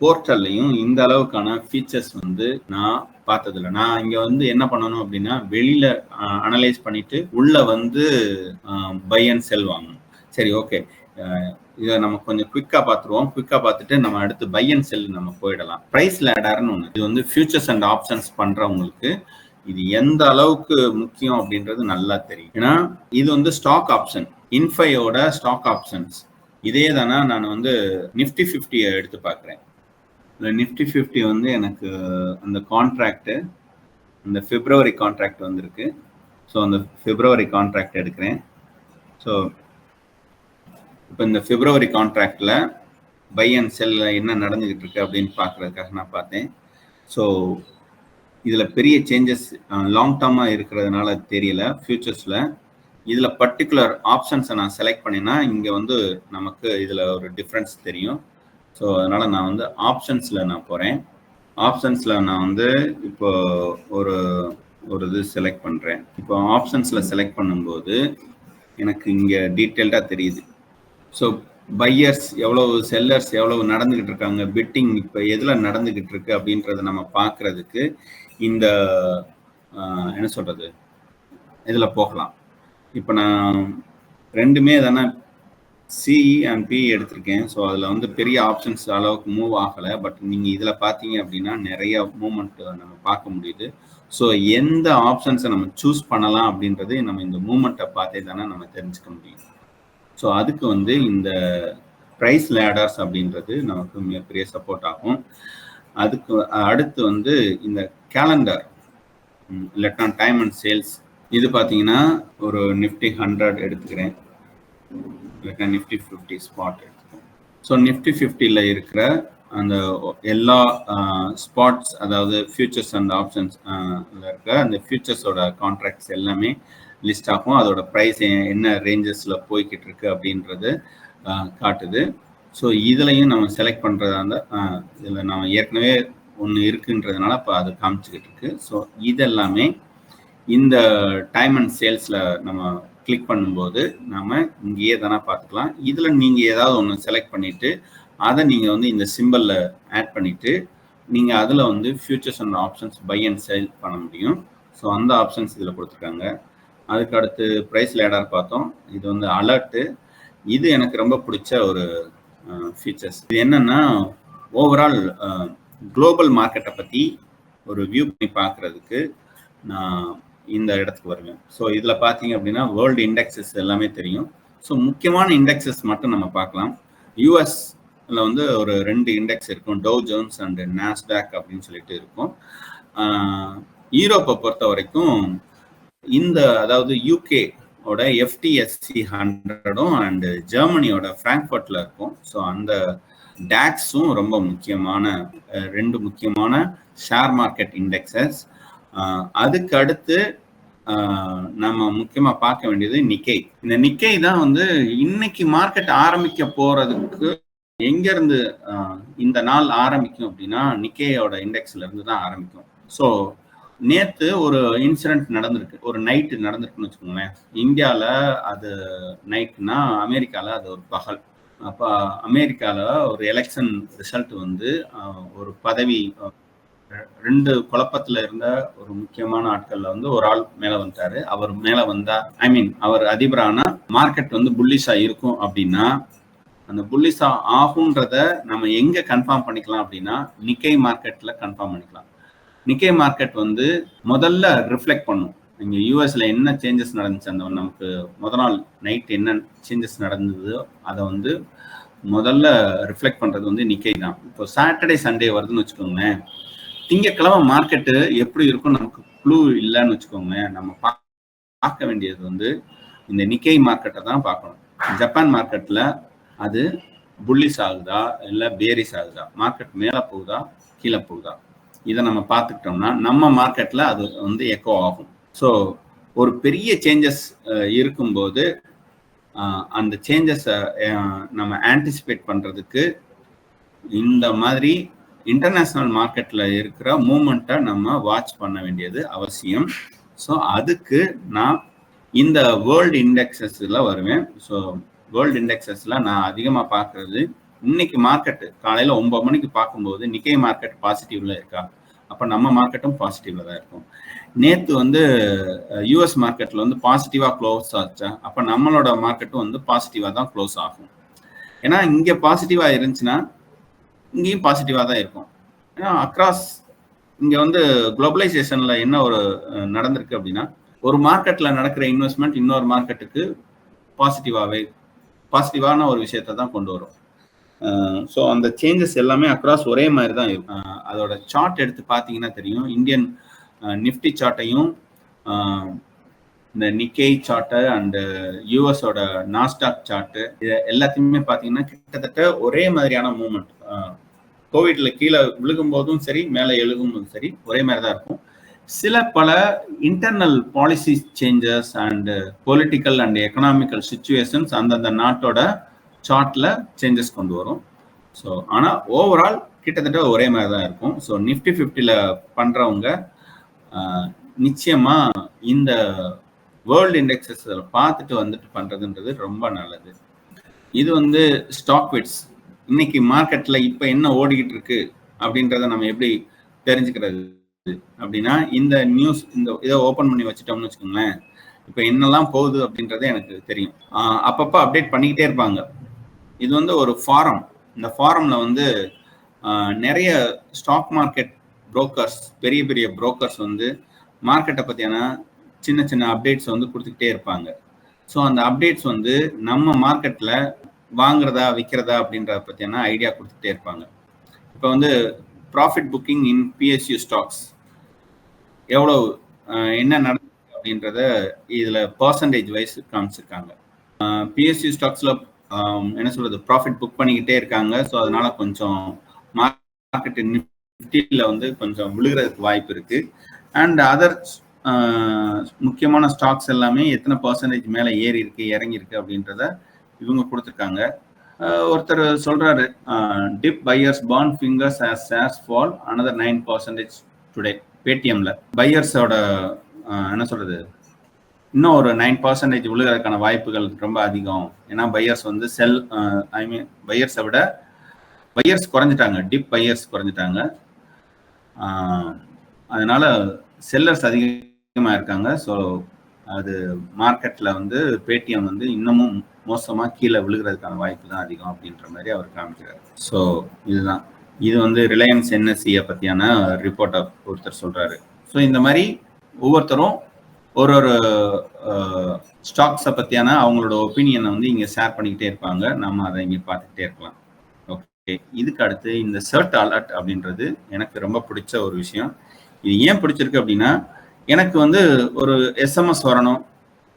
B: போர்ட்டல்லையும் இந்த அளவுக்கான ஃபீச்சர்ஸ் வந்து நான் பார்த்ததில்லை. நான் இங்க வந்து என்ன பண்ணணும் அப்படின்னா வெளியில அனலைஸ் பண்ணிட்டு உள்ள வந்து பை அண்ட் செல் வாங்கணும். சரி, ஓகே, இதை நம்ம கொஞ்சம் குவிக்கா பார்த்துருவோம். குவிக்கா பார்த்துட்டு நம்ம அடுத்து பை அண்ட் செல் நம்ம போயிடலாம். பிரைஸ் லேடர்னு ஒன்று, இது வந்து ஃபியூச்சர்ஸ் அண்ட் ஆப்ஷன்ஸ் பண்றவங்களுக்கு இது எந்த அளவுக்கு முக்கியம் அப்படின்றது நல்லா தெரியும். ஏன்னா இது வந்து ஸ்டாக் ஆப்ஷன், இன்ஃபையோட ஸ்டாக் ஆப்ஷன்ஸ். இதே தானே நான் வந்து நிஃப்டி 50 எடுத்து பார்க்குறேன். இந்த நிஃப்டி 50 வந்து எனக்கு அந்த கான்ட்ராக்டு, இந்த பிப்ரவரி கான்ட்ராக்ட் வந்திருக்கு. ஸோ அந்த பிப்ரவரி கான்ட்ராக்ட் எடுக்கிறேன். ஸோ இப்போ இந்த பிப்ரவரி கான்ட்ராக்டில் பை அண்ட் செல்ல என்ன நடந்துக்கிட்டு இருக்கு அப்படின்னு பார்க்குறதுக்காக நான் பார்த்தேன். ஸோ இதில் பெரிய சேஞ்சஸ் லாங் டேர்மாக இருக்கிறதுனால தெரியல. ஃபியூச்சர்ஸில் இதில் பர்டிகுலர் ஆப்ஷன்ஸை நான் செலக்ட் பண்ணினா இங்கே வந்து நமக்கு இதில் ஒரு டிஃப்ரென்ஸ் தெரியும். ஸோ அதனால் நான் வந்து ஆப்ஷன்ஸில் நான் போகிறேன். ஆப்ஷன்ஸில் நான் வந்து இப்போ ஒரு இது செலக்ட் பண்ணுறேன். இப்போ ஆப்ஷன்ஸில் செலக்ட் பண்ணும்போது எனக்கு இங்கே டீட்டெயில்டாக தெரியுது. ஸோ பையர்ஸ் எவ்வளவு, செல்லர்ஸ் எவ்வளவு நடந்துக்கிட்டு இருக்காங்க, பிட்டிங் இப்போ எதில் நடந்துக்கிட்டு இருக்கு அப்படின்றத நம்ம பார்க்குறதுக்கு இந்த என்ன சொல்கிறது இதில் போகலாம். இப்போ நான் ரெண்டுமே தானே சிஇ அண்ட் பிஇ எடுத்திருக்கேன். ஸோ அதில் வந்து பெரிய ஆப்ஷன்ஸ் அளவுக்கு மூவ் ஆகலை. பட் நீங்கள் இதில் பார்த்தீங்க அப்படின்னா நிறைய மூமெண்ட் நம்ம பார்க்க முடியுது. ஸோ எந்த ஆப்ஷன்ஸை நம்ம சூஸ் பண்ணலாம் அப்படின்றது நம்ம இந்த மூமெண்ட்டை பார்த்தே தானே நம்ம தெரிஞ்சுக்க முடியும். ஸோ அதுக்கு வந்து இந்த ப்ரைஸ் லேடர்ஸ் அப்படின்றது நமக்கு மிகப்பெரிய சப்போர்ட் ஆகும். அதுக்கு அடுத்து வந்து இந்த கேலண்டர், இல்லைனா டைம் அண்ட் சேல்ஸ். இது பார்த்தீங்கன்னா ஒரு நிஃப்டி 100 எடுத்துக்கிறேன், இல்லைனா நிஃப்டி 50 ஸ்பாட் எடுத்துக்கிறேன். ஸோ நிஃப்டி 50ல் இருக்கிற அந்த எல்லா ஸ்பாட்ஸ், அதாவது ஃபியூச்சர்ஸ் அண்ட் ஆப்ஷன்ஸ் இருக்கிற அந்த ஃபியூச்சர்ஸோட கான்ட்ராக்ட்ஸ் எல்லாமே லிஸ்ட் ஆகும். அதோட ப்ரைஸ் என்ன ரேஞ்சஸில் போய்கிட்டு இருக்கு அப்படின்றது காட்டுது. ஸோ இதுலையும் நம்ம செலக்ட் பண்ணுறதா இருந்தால் இதில் நம்ம ஏற்கனவே ஒன்று இருக்குன்றதுனால இப்போ அது காமிச்சிக்கிட்டு இருக்கு. ஸோ இதெல்லாமே இந்த டைம் அண்ட் சேல்ஸில் நம்ம கிளிக் பண்ணும்போது நம்ம இங்கேயே தானே பார்த்துக்கலாம். இதில் நீங்கள் ஏதாவது ஒன்று செலக்ட் பண்ணிவிட்டு அதை நீங்கள் வந்து இந்த சிம்பிளில் ஆட் பண்ணிவிட்டு நீங்கள் அதில் வந்து futures and options buy and sell பண்ண முடியும். ஸோ அந்த ஆப்ஷன்ஸ் இதில் கொடுத்துருக்காங்க. அதுக்கு அடுத்து ப்ரைஸ் லேடர் பார்த்தோம். இது வந்து அலர்ட்டு. இது எனக்கு ரொம்ப பிடிச்ச ஒரு ஃபீச்சர்ஸ். இது என்னன்னா ஓவரால் குளோபல் மார்க்கெட்டை பற்றி ஒரு வியூ பண்ணி பார்க்குறதுக்கு நான் இந்த இடத்துக்கு வருவேன். ஸோ இதில் பார்த்தீங்க அப்படின்னா வேர்ல்டு இண்டெக்ஸஸ் எல்லாமே தெரியும். ஸோ முக்கியமான இண்டெக்ஸஸ் மட்டும் நம்ம பார்க்கலாம். யூஎஸ்ல வந்து ஒரு 2 இண்டெக்ஸ் இருக்கும், டவ் ஜோன்ஸ் அண்ட் நாஸ்டாக் அப்படின்னு சொல்லிட்டு இருக்கும். யூரோப்பை பொறுத்த வரைக்கும் அதாவது யூகே ஓட FTSE 100ம் அண்ட் ஜெர்மனியோட ஃப்ராங்க்ஃபர்ட்ல இருக்கும். ஸோ அந்த டாக்ஸும் ரொம்ப முக்கியமான 2 முக்கியமான ஷேர் மார்க்கெட் இண்டெக்ஸஸ். அதுக்கு அடுத்து நம்ம முக்கியமா பார்க்க வேண்டியது நிக்கை. இந்த நிக்கை தான் வந்து இன்னைக்கு மார்க்கெட் ஆரம்பிக்க போறதுக்கு எங்க இருந்து இந்த நாள் ஆரம்பிக்கும் அப்படின்னா நிக்கையோட இண்டெக்ஸ்ல இருந்து தான் ஆரம்பிக்கும். ஸோ நேத்து ஒரு இன்சிடென்ட் நடந்திருக்கு, ஒரு நைட்டு நடந்திருக்குன்னு வச்சுக்கோங்களேன். இந்தியாவில் அது நைட்னா அமெரிக்காவில் அது ஒரு பகல். அப்போ அமெரிக்காவில் ஒரு எலெக்ஷன் ரிசல்ட் வந்து ஒரு பதவி 2 குழப்பத்தில் இருந்த ஒரு முக்கியமான ஆட்கள்ல வந்து ஒரு ஆள் மேலே வந்துட்டாரு. அவர் மேலே வந்தா அவர் அதிபரானா மார்க்கெட் வந்து புல்லிஷா இருக்கும் அப்படின்னா அந்த புல்லிஷா ஆகுன்றத நம்ம எங்க கன்ஃபார்ம் பண்ணிக்கலாம் அப்படின்னா நிக்கை மார்க்கெட்ல கன்ஃபார்ம் பண்ணிக்கலாம். நிக்கை மார்க்கெட் வந்து முதல்ல ரிஃப்ளெக்ட் பண்ணும். இங்க யூஎஸ்ல என்ன சேஞ்சஸ் நடந்துச்சு, அந்த நமக்கு முதல் நாள் நைட் என்ன சேஞ்சஸ் நடந்ததோ அதை வந்து முதல்ல ரிஃப்ளெக்ட் பண்றது வந்து நிக்கை தான். இப்போ சாட்டர்டே சண்டே வருதுன்னு வச்சுக்கோங்களேன், திங்கக்கிழமை மார்க்கெட்டு எப்படி இருக்கும் நமக்கு க்ளூ இல்லைன்னு வச்சுக்கோங்களேன். நம்ம பார்க்க வேண்டியது வந்து இந்த நிக்கை மார்க்கெட்டை தான் பார்க்கணும். ஜப்பான் மார்க்கெட்ல அது புல்லிஷ் ஆகுதா இல்லை பேரிஷ் ஆகுதா, மார்க்கெட் மேலே போகுதா கீழே போகுதா, இதை நம்ம பார்த்துக்கிட்டோம்னா நம்ம மார்க்கெட்ல அது வந்து எக்கோ ஆகும். ஸோ ஒரு பெரிய சேஞ்சஸ் இருக்கும்போது அந்த சேஞ்சஸை நம்ம ஆன்டிசிபேட் பண்றதுக்கு இந்த மாதிரி இன்டர்நேஷனல் மார்க்கெட்ல இருக்கிற மூமெண்ட்டை நம்ம வாட்ச் பண்ண வேண்டியது அவசியம். ஸோ அதுக்கு நான் இந்த வேர்ல்டு இண்டெக்ஸஸ்ல வருவேன். ஸோ வேர்ல்டு இண்டெக்ஸஸ்ல நான் அதிகமாக பார்க்கறது, இன்னைக்கு மார்க்கெட்டு காலையில் 9 மணிக்கு பார்க்கும்போது நிக்கை மார்க்கெட் பாசிட்டிவ்ல இருக்கா, அப்போ நம்ம மார்க்கெட்டும் பாசிட்டிவ்ல தான் இருக்கும். நேற்று வந்து யூஎஸ் மார்க்கெட்ல வந்து பாசிட்டிவா க்ளோஸ் ஆச்சா, அப்போ நம்மளோட மார்க்கெட்டும் வந்து பாசிட்டிவா தான் க்ளோஸ் ஆகும். ஏன்னா இங்கே பாசிட்டிவா இருந்துச்சுன்னா இங்கேயும் பாசிட்டிவா தான் இருக்கும். ஏன்னா அக்ராஸ் இங்க வந்து குளோபலைசேஷன்ல என்ன ஒரு நடந்திருக்கு அப்படின்னா, ஒரு மார்க்கெட்ல நடக்கிற இன்வெஸ்ட்மெண்ட் இன்னொரு மார்க்கெட்டுக்கு பாசிட்டிவான ஒரு விஷயத்தை தான் கொண்டு வரும். ஸோ அந்த சேஞ்சஸ் எல்லாமே அக்ராஸ் ஒரே மாதிரி தான் இருக்கும். அதோட சார்ட் எடுத்து பார்த்தீங்கன்னா தெரியும். இந்தியன் நிஃப்டி சார்ட்டையும் இந்த நிக்கை சார்ட்டு அண்ட் யூஎஸோட நாஸ்டாக் சார்ட்டு இது எல்லாத்தையுமே பார்த்தீங்கன்னா கிட்டத்தட்ட ஒரே மாதிரியான மூவ்மெண்ட். கோவிட்ல கீழே விழுகும் போதும் சரி, மேலே எழுகும் போதும் சரி, ஒரே மாதிரி தான் இருக்கும். சில பல internal policy changes and political and economical situations அந்தந்த நாட்டோட சார்ட்ல சேஞ்சஸ் கொண்டு வரும். ஸோ ஆனால் ஓவரால் கிட்டத்தட்ட ஒரே மாதிரி தான் இருக்கும். ஸோ நிஃப்டி 50ல பண்றவங்க நிச்சயமா இந்த வேர்ல்டு இண்டெக்ஸஸ் பார்த்துட்டு வந்துட்டு பண்றதுன்றது ரொம்ப நல்லது. இது வந்து ஸ்டாக் விட்ஸ். இன்னைக்கு மார்க்கெட்ல இப்ப என்ன ஓடிக்கிட்டு இருக்கு அப்படின்றத நம்ம எப்படி தெரிஞ்சுக்கிறது அப்படின்னா, இந்த நியூஸ் இதை ஓபன் பண்ணி வச்சுட்டோம்னு வச்சுக்கோங்களேன், இப்ப என்னெல்லாம் போகுது அப்படின்றத எனக்கு தெரியும். அப்பப்ப அப்டேட் பண்ணிக்கிட்டே இருப்பாங்க. இது வந்து ஒரு ஃபாரம். இந்த ஃபாரம்ல வந்து நிறைய ஸ்டாக் மார்க்கெட் புரோக்கர்ஸ், பெரிய பெரிய புரோக்கர்ஸ் வந்து மார்க்கெட்டை பத்தியான சின்ன சின்ன அப்டேட்ஸ் வந்து கொடுத்துக்கிட்டே இருப்பாங்க. ஸோ அந்த அப்டேட்ஸ் வந்து நம்ம மார்க்கெட்ல வாங்குறதா விற்கிறதா அப்படின்றத பத்தியான ஐடியா கொடுத்துட்டே இருப்பாங்க. இப்போ வந்து ப்ராஃபிட் புக்கிங் இன் PSU ஸ்டாக்ஸ் எவ்வளவு என்ன நடக்குது அப்படின்றத இதுல பர்சன்டேஜ் வைஸ் காமிச்சிருக்காங்க. PSU ஸ்டாக்ஸ்ல என்ன சொல்றது, ப்ராஃபிட் புக் பண்ணிக்கிட்டே இருக்காங்க. ஸோ அதனால கொஞ்சம் மார்க்கெட் நிஃப்டியில் வந்து கொஞ்சம் விழுகிறதுக்கு வாய்ப்பு இருக்கு. அண்ட் அதர் முக்கியமான ஸ்டாக்ஸ் எல்லாமே எத்தனை பர்சன்டேஜ் மேலே ஏறி இருக்கு இறங்கி இருக்கு அப்படின்றத இவங்க கொடுத்துருக்காங்க. ஒருத்தர் சொல்றாரு, dip buyers burn fingers as shares fall another 9% today. பேடிஎம்ல பையர்ஸோட என்ன சொல்றது, இன்னும் ஒரு 9% விழுகிறதுக்கான வாய்ப்புகள் ரொம்ப அதிகம். ஏன்னா பையர்ஸ் வந்து பையர்ஸை விட பையர்ஸ் குறைஞ்சிட்டாங்க, டிப் பையர்ஸ் குறைஞ்சிட்டாங்க. அதனால செல்லர்ஸ் அதிகமாக இருக்காங்க. ஸோ அது மார்க்கெட்ல வந்து பேடிஎம் வந்து இன்னமும் மோசமா கீழே விழுகிறதுக்கான வாய்ப்பு தான் அதிகம் அப்படின்ற மாதிரி அவர் காமிக்கிறார். ஸோ இதுதான் இது வந்து ரிலையன்ஸ் என்எஸ்சியை பற்றியான ரிப்போர்ட்டை ஒருத்தர் சொல்கிறாரு. ஸோ இந்த மாதிரி ஒவ்வொருத்தரும் ஒரு ஒரு ஸ்டாக்ஸை பற்றியான அவங்களோட ஒப்பீனியனை வந்து இங்கே ஷேர் பண்ணிக்கிட்டே இருப்பாங்க. நம்ம அதை இங்கே பார்த்துக்கிட்டே இருக்கலாம். ஓகே, இதுக்கு அடுத்து இந்த சர்ட் அலர்ட் அப்படின்றது எனக்கு ரொம்ப பிடிச்ச ஒரு விஷயம். இது ஏன் பிடிச்சிருக்கு அப்படின்னா, எனக்கு வந்து ஒரு எஸ்எம்எஸ் வரணும்,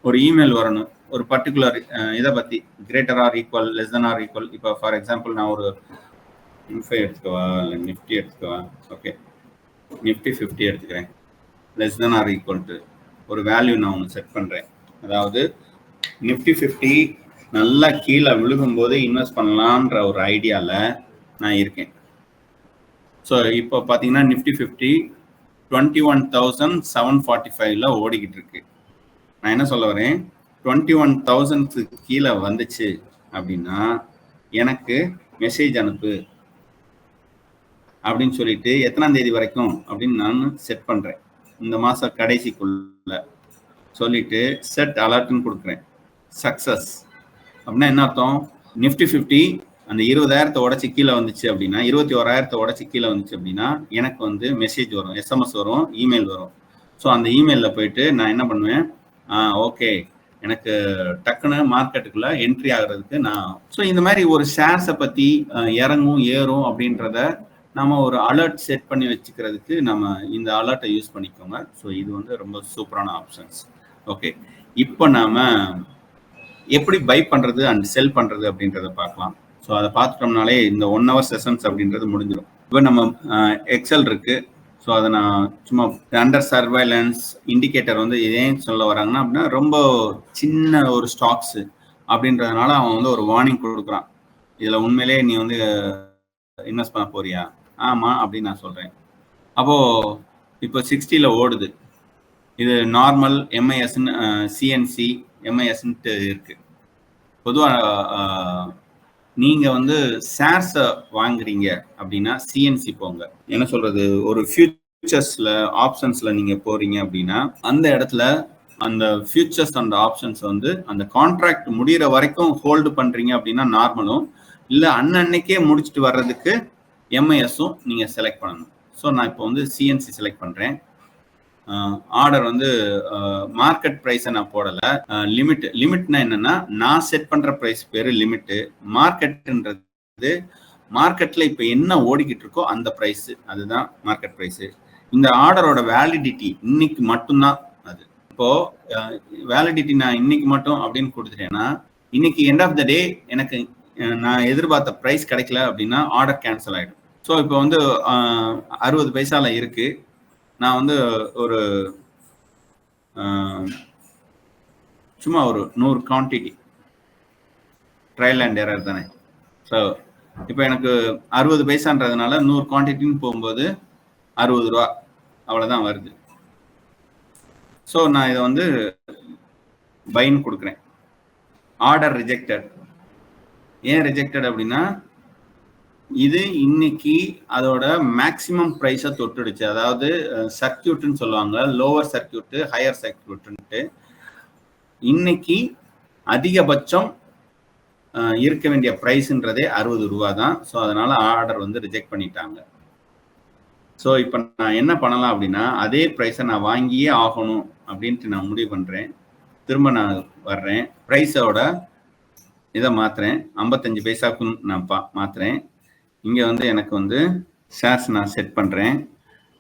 B: ஒரு இமெயில் வரணும், ஒரு பர்டிகுலர் இதை பற்றி greater or equal, less than or equal. இப்போ ஃபார் எக்ஸாம்பிள் நான் ஒரு இன்ஃபை எடுத்துக்கவா, இல்லை நிஃப்டி எடுத்துக்கவா? ஓகே, நிஃப்டி 50 எடுத்துக்கிறேன். Less than or equal to ஒரு வேல்யூ நான் ஒன்று செட் பண்ணுறேன். அதாவது நிஃப்டி 50 நல்லா கீழே விழுகும்போது இன்வெஸ்ட் பண்ணலான்ற ஒரு ஐடியாவில் நான் இருக்கேன். ஸோ இப்போ பார்த்தீங்கன்னா நிஃப்டி 50 21,745 ஓடிக்கிட்டு இருக்கு. நான் என்ன சொல்ல வரேன், 21,000 கீழே வந்துச்சு அப்படின்னா எனக்கு மெசேஜ் அனுப்பு அப்படின்னு சொல்லிட்டு எத்தனாம் தேதி வரைக்கும் அப்படின்னு நான் செட் பண்ணுறேன். இந்த மாதம் கடைசிக்குள்ள சொல்லிட்டு செட் அலர்ட்னு கொடுக்குறேன். சக்ஸஸ் அப்படின்னா என்ன அர்த்தம், நிஃப்டி 50 அந்த 20,000 உடச்சி கீழே வந்துச்சு அப்படின்னா, 21,000 உடச்சி கீழே வந்துச்சு அப்படின்னா எனக்கு வந்து மெசேஜ் வரும், எஸ்எம்எஸ் வரும், இமெயில் வரும். ஸோ அந்த இமெயிலில் போயிட்டு நான் என்ன பண்ணுவேன், ஓகே எனக்கு டக்குன்னு மார்க்கெட்டுக்குள்ள என்ட்ரி ஆகிறதுக்கு நான். ஸோ இந்த மாதிரி ஒரு ஷேர்ஸை பற்றி இறங்கும் ஏறும் அப்படின்றத நம்ம ஒரு அலர்ட் செட் பண்ணி வச்சுக்கிறதுக்கு நம்ம இந்த அலர்ட்டை யூஸ் பண்ணிக்கோங்க. ஸோ இது வந்து ரொம்ப சூப்பரான ஆப்ஷன்ஸ். ஓகே, இப்போ நாம எப்படி பை பண்ணுறது அண்ட் செல் பண்ணுறது அப்படின்றத பார்க்கலாம். ஸோ அதை பார்த்துட்டோம்னாலே இந்த 1 hour செஷன்ஸ் அப்படின்றது முடிஞ்சிடும். இப்போ நம்ம எக்ஸல் இருக்கு. ஸோ அதை நான் சும்மா அண்டர் சர்வைலன்ஸ் இண்டிகேட்டர் வந்து ஏன் சொல்ல வராங்கன்னா அப்படின்னா, ரொம்ப சின்ன ஒரு ஸ்டாக்ஸு அப்படின்றதுனால அவன் வந்து ஒரு வார்னிங் கொடுக்குறான். இதில் உண்மையிலே நீ வந்து இன்வெஸ்ட் பண்ண போறியா? ஆமாம் அப்படின்னு நான் சொல்கிறேன். அப்போது இப்போ 60 ஓடுது. இது நார்மல் எம்ஐஎஸ்ன்னு சிஎன்சி எம்ஐஎஸ்ன்ட்டு இருக்குது. பொதுவாக நீங்கள் வந்து ஷேர்ஸை வாங்குறீங்க அப்படின்னா சிஎன்சி போங்க. என்ன சொல்கிறது, ஒரு ஃபியூச்சர்ஸில் ஆப்ஷன்ஸில் நீங்கள் போகிறீங்க அப்படின்னா அந்த இடத்துல அந்த ஃபியூச்சர்ஸ் அண்ட் ஆப்ஷன்ஸ் வந்து அந்த கான்ட்ராக்ட் முடிகிற வரைக்கும் ஹோல்டு பண்ணுறீங்க அப்படின்னா நார்மலும், இல்லை அன்னன்னைக்கே முடிச்சுட்டு வர்றதுக்கு எம்ஐஎஸும் நீங்கள் செலக்ட் பண்ணணும். ஸோ நான் இப்போ வந்து சிஎன்சி செலக்ட் பண்ணுறேன். ஆர்டர் வந்து மார்க்கெட் ப்ரைஸை நான் போடலை. லிமிட்னா என்னன்னா, நான் செட் பண்ணுற ப்ரைஸ் பேர் லிமிட்டு. மார்க்கெட்டுன்றது மார்க்கெட்டில் இப்போ என்ன ஓடிக்கிட்டு இருக்கோ அந்த ப்ரைஸு, அதுதான் மார்க்கெட் ப்ரைஸு. இந்த ஆர்டரோட வேலிடிட்டி இன்னைக்கு மட்டும்தான். அது இப்போது வேலிடிட்டி நான் இன்னைக்கு மட்டும் அப்படின்னு கொடுத்துட்டேன்னா, இன்னைக்கு எண்ட் ஆஃப் த டே எனக்கு நான் எதிர்பார்த்த ப்ரைஸ் கிடைக்கல அப்படின்னா ஆர்டர் கேன்சல் ஆகிடும். ஸோ இப்போ வந்து 60 பைசால இருக்கு. நான் வந்து ஒரு சும்மா ஒரு 100 குவான்டிட்டி ட்ரையல் அண்ட் எரர் தானே. ஸோ இப்போ எனக்கு 60 பைசான்றதுனால 100 குவான்டிட்டின்னு போகும்போது 60 ரூபா அவ்வளோதான் வருது. ஸோ நான் இதை வந்து பைன்னு கொடுக்குறேன். Order rejected. ஏன் ரிஜெக்டட் அப்படின்னா, இது இன்னைக்கு அதோட மேக்சிமம் ப்ரைஸை தொட்டுடுச்சு. அதாவது சர்க்கியூட்னு சொல்லுவாங்க, லோவர் சர்க்கியூட்டு ஹையர் சர்க்கியூட்டுன்ட்டு. இன்னைக்கு அதிகபட்சம் இருக்க வேண்டிய ப்ரைஸுன்றதே 60 ரூபா தான். ஸோ அதனால ஆர்டர் வந்து ரிஜெக்ட் பண்ணிட்டாங்க. ஸோ இப்போ நான் என்ன பண்ணலாம் அப்படின்னா, அதே ப்ரைஸை நான் வாங்கியே ஆகணும் அப்படின்ட்டு நான் முடிவு பண்ணுறேன். திரும்ப நான் வர்றேன், ப்ரைஸோட இதை மாற்றுறேன், 55 பைசாவுக்கும் நான் மாற்றுறேன். இங்கே வந்து எனக்கு வந்து ஷேர்ஸ் நான் செட் பண்ணுறேன்.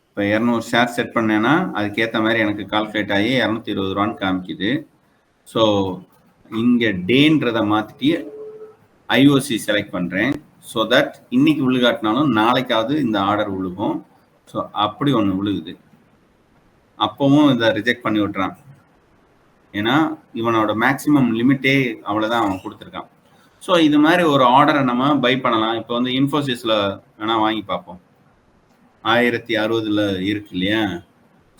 B: இப்போ 200 ஷேர் செட் பண்ணேன்னா அதுக்கேற்ற மாதிரி எனக்கு கால்குலேட் ஆகி 220 ரூபான்னு காமிக்குது. ஸோ இங்கே டேன்றதை மாற்றிட்டு ஐஓசி செலக்ட் பண்ணுறேன். ஸோ தட் இன்னைக்கு விழுகாட்டினாலும் நாளைக்காவது இந்த ஆர்டர் விழுகும். ஸோ அப்படி ஒன்று விழுகுது. அப்பவும் இதை ரிஜெக்ட் பண்ணி விட்டுறான். ஏன்னா இவனோட மேக்சிமம் லிமிட்டே அவ்வளோதான் அவன் கொடுத்துருக்கான். ஸோ இது மாதிரி ஒரு ஆர்டரை நம்ம பை பண்ணலாம். இப்போ வந்து இன்ஃபோசிஸில் வேணால் வாங்கி பார்ப்போம். 1060 இருக்கு இல்லையா.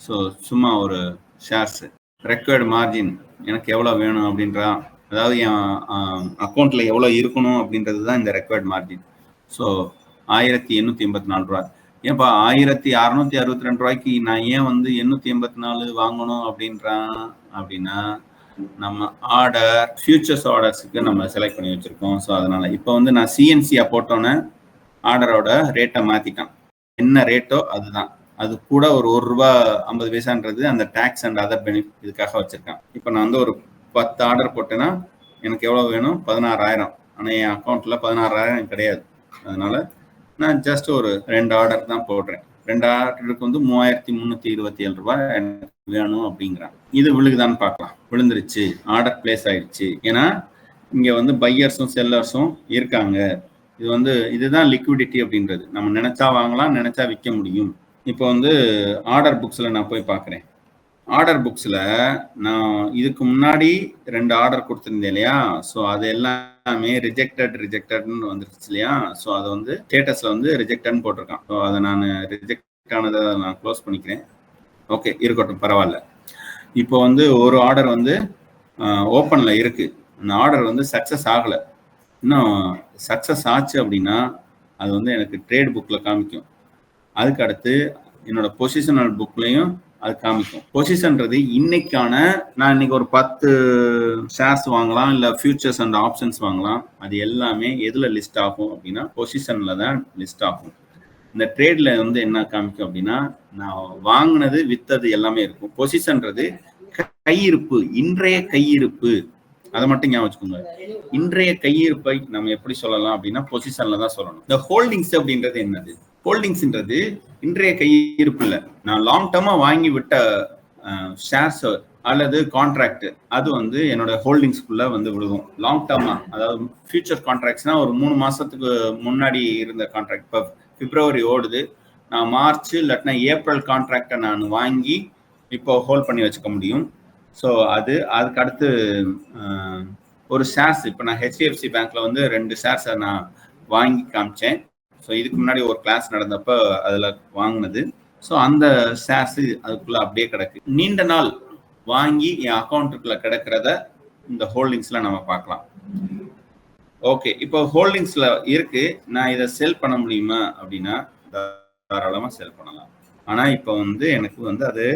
B: ஸோ சும்மா ஒரு ஷேர்ஸு ரெக்வயர்டு மார்ஜின் எனக்கு எவ்வளோ வேணும் அப்படின்றா, அதாவது என் அக்கௌண்ட்டில் எவ்வளோ இருக்கணும் அப்படின்றது தான் இந்த ரெக்வயர்டு மார்ஜின். ஸோ 1884 ரூபா. ஏன்ப்பா 1662 ரூபாய்க்கு நான் ஏன் வந்து 884 வாங்கணும் அப்படின்றான் அப்படின்னா, நம்ம ஆர்டர் ஃபியூச்சர்ஸ் ஆர்டர்ஸுக்கு நம்ம செலக்ட் பண்ணி வச்சுருக்கோம். ஸோ அதனால் இப்போ வந்து நான் சிஎன்சியாக போட்டோன்னே ஆர்டரோட ரேட்டை மாத்திட்டான். என்ன ரேட்டோ அதுதான், அது கூட ஒரு ரூபா 50 பைசான்றது அந்த டேக்ஸ் அண்ட் அதர் பெனிஃபிட் இதுக்காக வச்சிருக்கான். இப்போ நான் வந்து ஒரு 10 ஆர்டர் போட்டேன்னா எனக்கு எவ்வளோ வேணும்? 16,000. ஆனால் என் அக்கௌண்ட்டில் 16,000 கிடையாது. அதனால நான் ஜஸ்ட் ஒரு 2 ஆர்டர் தான் போடுறேன். 2 ஆர்டருக்கு வந்து 3,327 ரூபாய் எனக்கு வேணும் அப்படிங்கிறான். இது விழுகுதான்னு பார்க்கலாம். விழுந்துருச்சு, ஆர்டர் பிளேஸ் ஆயிடுச்சு. ஏன்னா இங்கே வந்து பையர்ஸும் செல்லர்ஸும் இருக்காங்க. இது வந்து இதுதான் லிக்விடிட்டி அப்படின்றது. நம்ம நினைச்சா வாங்கலாம், நினைச்சா விற்க முடியும். இப்போ வந்து ஆர்டர் புக்ஸில் நான் போய் பார்க்குறேன். ஆர்டர் புக்ஸில் நான் இதுக்கு முன்னாடி 2 ஆர்டர் கொடுத்துருந்தேன் இல்லையா? ஸோ அது எல்லாமே ரிஜெக்டட்னு வந்துருச்சு இல்லையா? ஸோ அதை வந்து ஸ்டேட்டஸில் வந்து ரிஜெக்டட்னு போட்டிருக்கான். ஸோ அதை நான் ரிஜெக்ட் ஆனதை நான் க்ளோஸ் பண்ணிக்கிறேன். ஓகே, இருக்கட்டும், பரவாயில்ல. இப்போ வந்து ஒரு ஆர்டர் வந்து ஓப்பனில் இருக்குது. அந்த ஆர்டர் வந்து சக்ஸஸ் ஆகலை. இன்னும் சக்ஸஸ் ஆச்சு அப்படின்னா அது வந்து எனக்கு ட்ரேட் புக்கில் காமிக்கும். அதுக்கு அடுத்து என்னோட பொசிஷனல் புக்லையும் அது காமிக்கும். பொசிஷன்றது இன்னைக்கான, நான் இன்னைக்கு ஒரு 10 ஷேர்ஸ் வாங்கலாம், இல்லை ஃபியூச்சர்ஸ் அண்ட் ஆப்ஷன்ஸ் வாங்கலாம். அது எல்லாமே எதில் லிஸ்ட் ஆகும் அப்படின்னா பொசிஷனில் தான் லிஸ்ட் ஆகும். இந்த ட்ரேடில் வந்து என்ன காமிக்கும் அப்படின்னா நான் வாங்கினது வித்தது எல்லாமே இருக்கும். பொசிஷன்றது கையிருப்பு, இன்றைய கையிருப்பு. அதை மட்டும் ஞாபகம் வச்சுக்கோங்க. இன்றைய கையிருப்பை நம்ம எப்படி சொல்லலாம் அப்படின்னா பொசிஷன்ல தான் சொல்லணும். இந்த ஹோல்டிங்ஸ் அப்படின்றது என்னது? ஹோல்டிங்ஸ்ன்றது இன்றைய கையிருப்பு இல்லை, நான் லாங் டர்மா வாங்கி விட்ட ஷேர்ஸ் அல்லது கான்ட்ராக்ட், அது வந்து என்னோட ஹோல்டிங்ஸ்குள்ள வந்து விழுகும். லாங் டர்மா, அதாவது ஃபியூச்சர் கான்ட்ராக்ட்ஸ்னா ஒரு 3 மாசத்துக்கு முன்னாடி இருந்த கான்ட்ராக்ட். இப்போ பிப்ரவரி ஓடுது, நான் மார்ச் இல்லாட்டினா ஏப்ரல் கான்ட்ராக்டை நான் வாங்கி இப்போ ஹோல்ட் பண்ணி வச்சுக்க முடியும். ஸோ அதுக்கு அடுத்து ஒரு ஷேர்ஸ், இப்போ நான் ஹெச்டிஎஃப்சி பேங்க்ல வந்து 2 ஷேர்ஸை நான் வாங்கி காமிச்சேன். ஸோ இதுக்கு முன்னாடி ஒரு கிளாஸ் நடந்தப்போ அதில் வாங்கினது. ஸோ அந்த ஷேர்ஸ் அதுக்குள்ள அப்படியே கிடக்கு. நீண்ட நாள் வாங்கி என் அக்கௌண்ட்டுக்குள்ள கிடக்கிறத இந்த ஹோல்டிங்ஸ்ல நம்ம பார்க்கலாம். ஓகே, இப்போ ஹோல்டிங்ஸ்ல இருக்கு, நான் இதை செல் பண்ண முடியுமா அப்படின்னா தாராளமாக செல் பண்ணலாம். ஆனால் இப்போ வந்து எனக்கு வந்து அது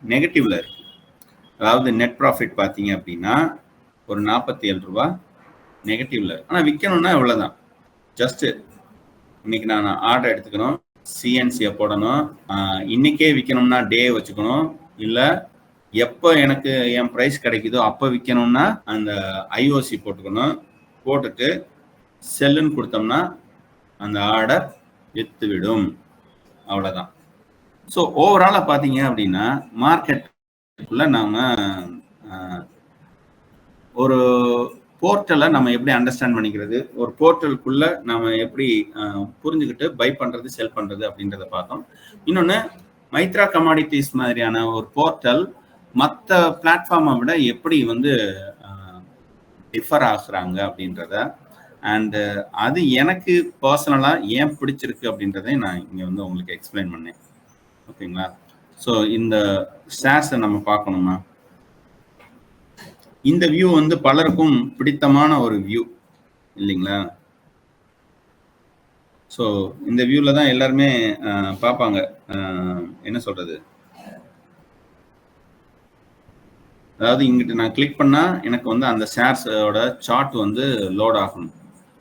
B: நெகட்டிவ்ல இருக்கு. அதாவது நெட் ப்ராஃபிட் பார்த்தீங்க அப்படின்னா ஒரு 47 ரூபா நெகட்டிவ்ல இருக்கு. ஆனால் விற்கணும்னா இவ்வளோதான். ஜஸ்ட் இன்னைக்கு நான் ஆர்டர் எடுத்துக்கணும், சிஎன்சியை போடணும், இன்னைக்கே விற்கணும்னா டே வச்சுக்கணும், இல்லை எப்போ எனக்கு என் ப்ரைஸ் கிடைக்குதோ அப்போ விற்கணும்னா அந்த ஐஓசி போட்டுக்கணும். போட்டுட்டு செல்லுன்னு கொடுத்தோம்னா அந்த ஆர்டர் வித்து விடும். அவ்வளோதான். ஸோ ஓவராலாக பார்த்தீங்க அப்படின்னா மார்க்கெட்டுக்குள்ள நாம ஒரு போர்ட்டலை நம்ம எப்படி அண்டர்ஸ்டாண்ட் பண்ணிக்கிறது, ஒரு போர்ட்டலுக்குள்ள நம்ம எப்படி புரிஞ்சுக்கிட்டு பை பண்றது செல் பண்றது அப்படின்றத பார்த்தோம். இன்னொன்று, மைத்ரா கமாடிட்டிஸ் மாதிரியான ஒரு போர்ட்டல் மற்ற பிளாட்ஃபார்மை விட எப்படி வந்து டிஃபர் ஆகுறாங்க அப்படின்றத, அண்டு அது எனக்கு பர்சனலாக ஏன் பிடிச்சிருக்கு அப்படின்றதை நான் இங்கே வந்து உங்களுக்கு எக்ஸ்பிளைன் பண்ணேன். ஓகேங்களா? ஸோ இந்த ஷேர்ஸை நம்ம பார்க்கணுமா? இந்த வியூ வந்து பலருக்கும் பிடித்தமான ஒரு வியூ இல்லைங்களா? ஸோ இந்த வியூவில் தான் எல்லாருமே பார்ப்பாங்க. என்ன சொல்றது, அதாவது இங்கிட்டு நான் கிளிக் பண்ணால் எனக்கு வந்து அந்த ஷேர்ஸோட சார்ட் வந்து லோட் ஆகணும்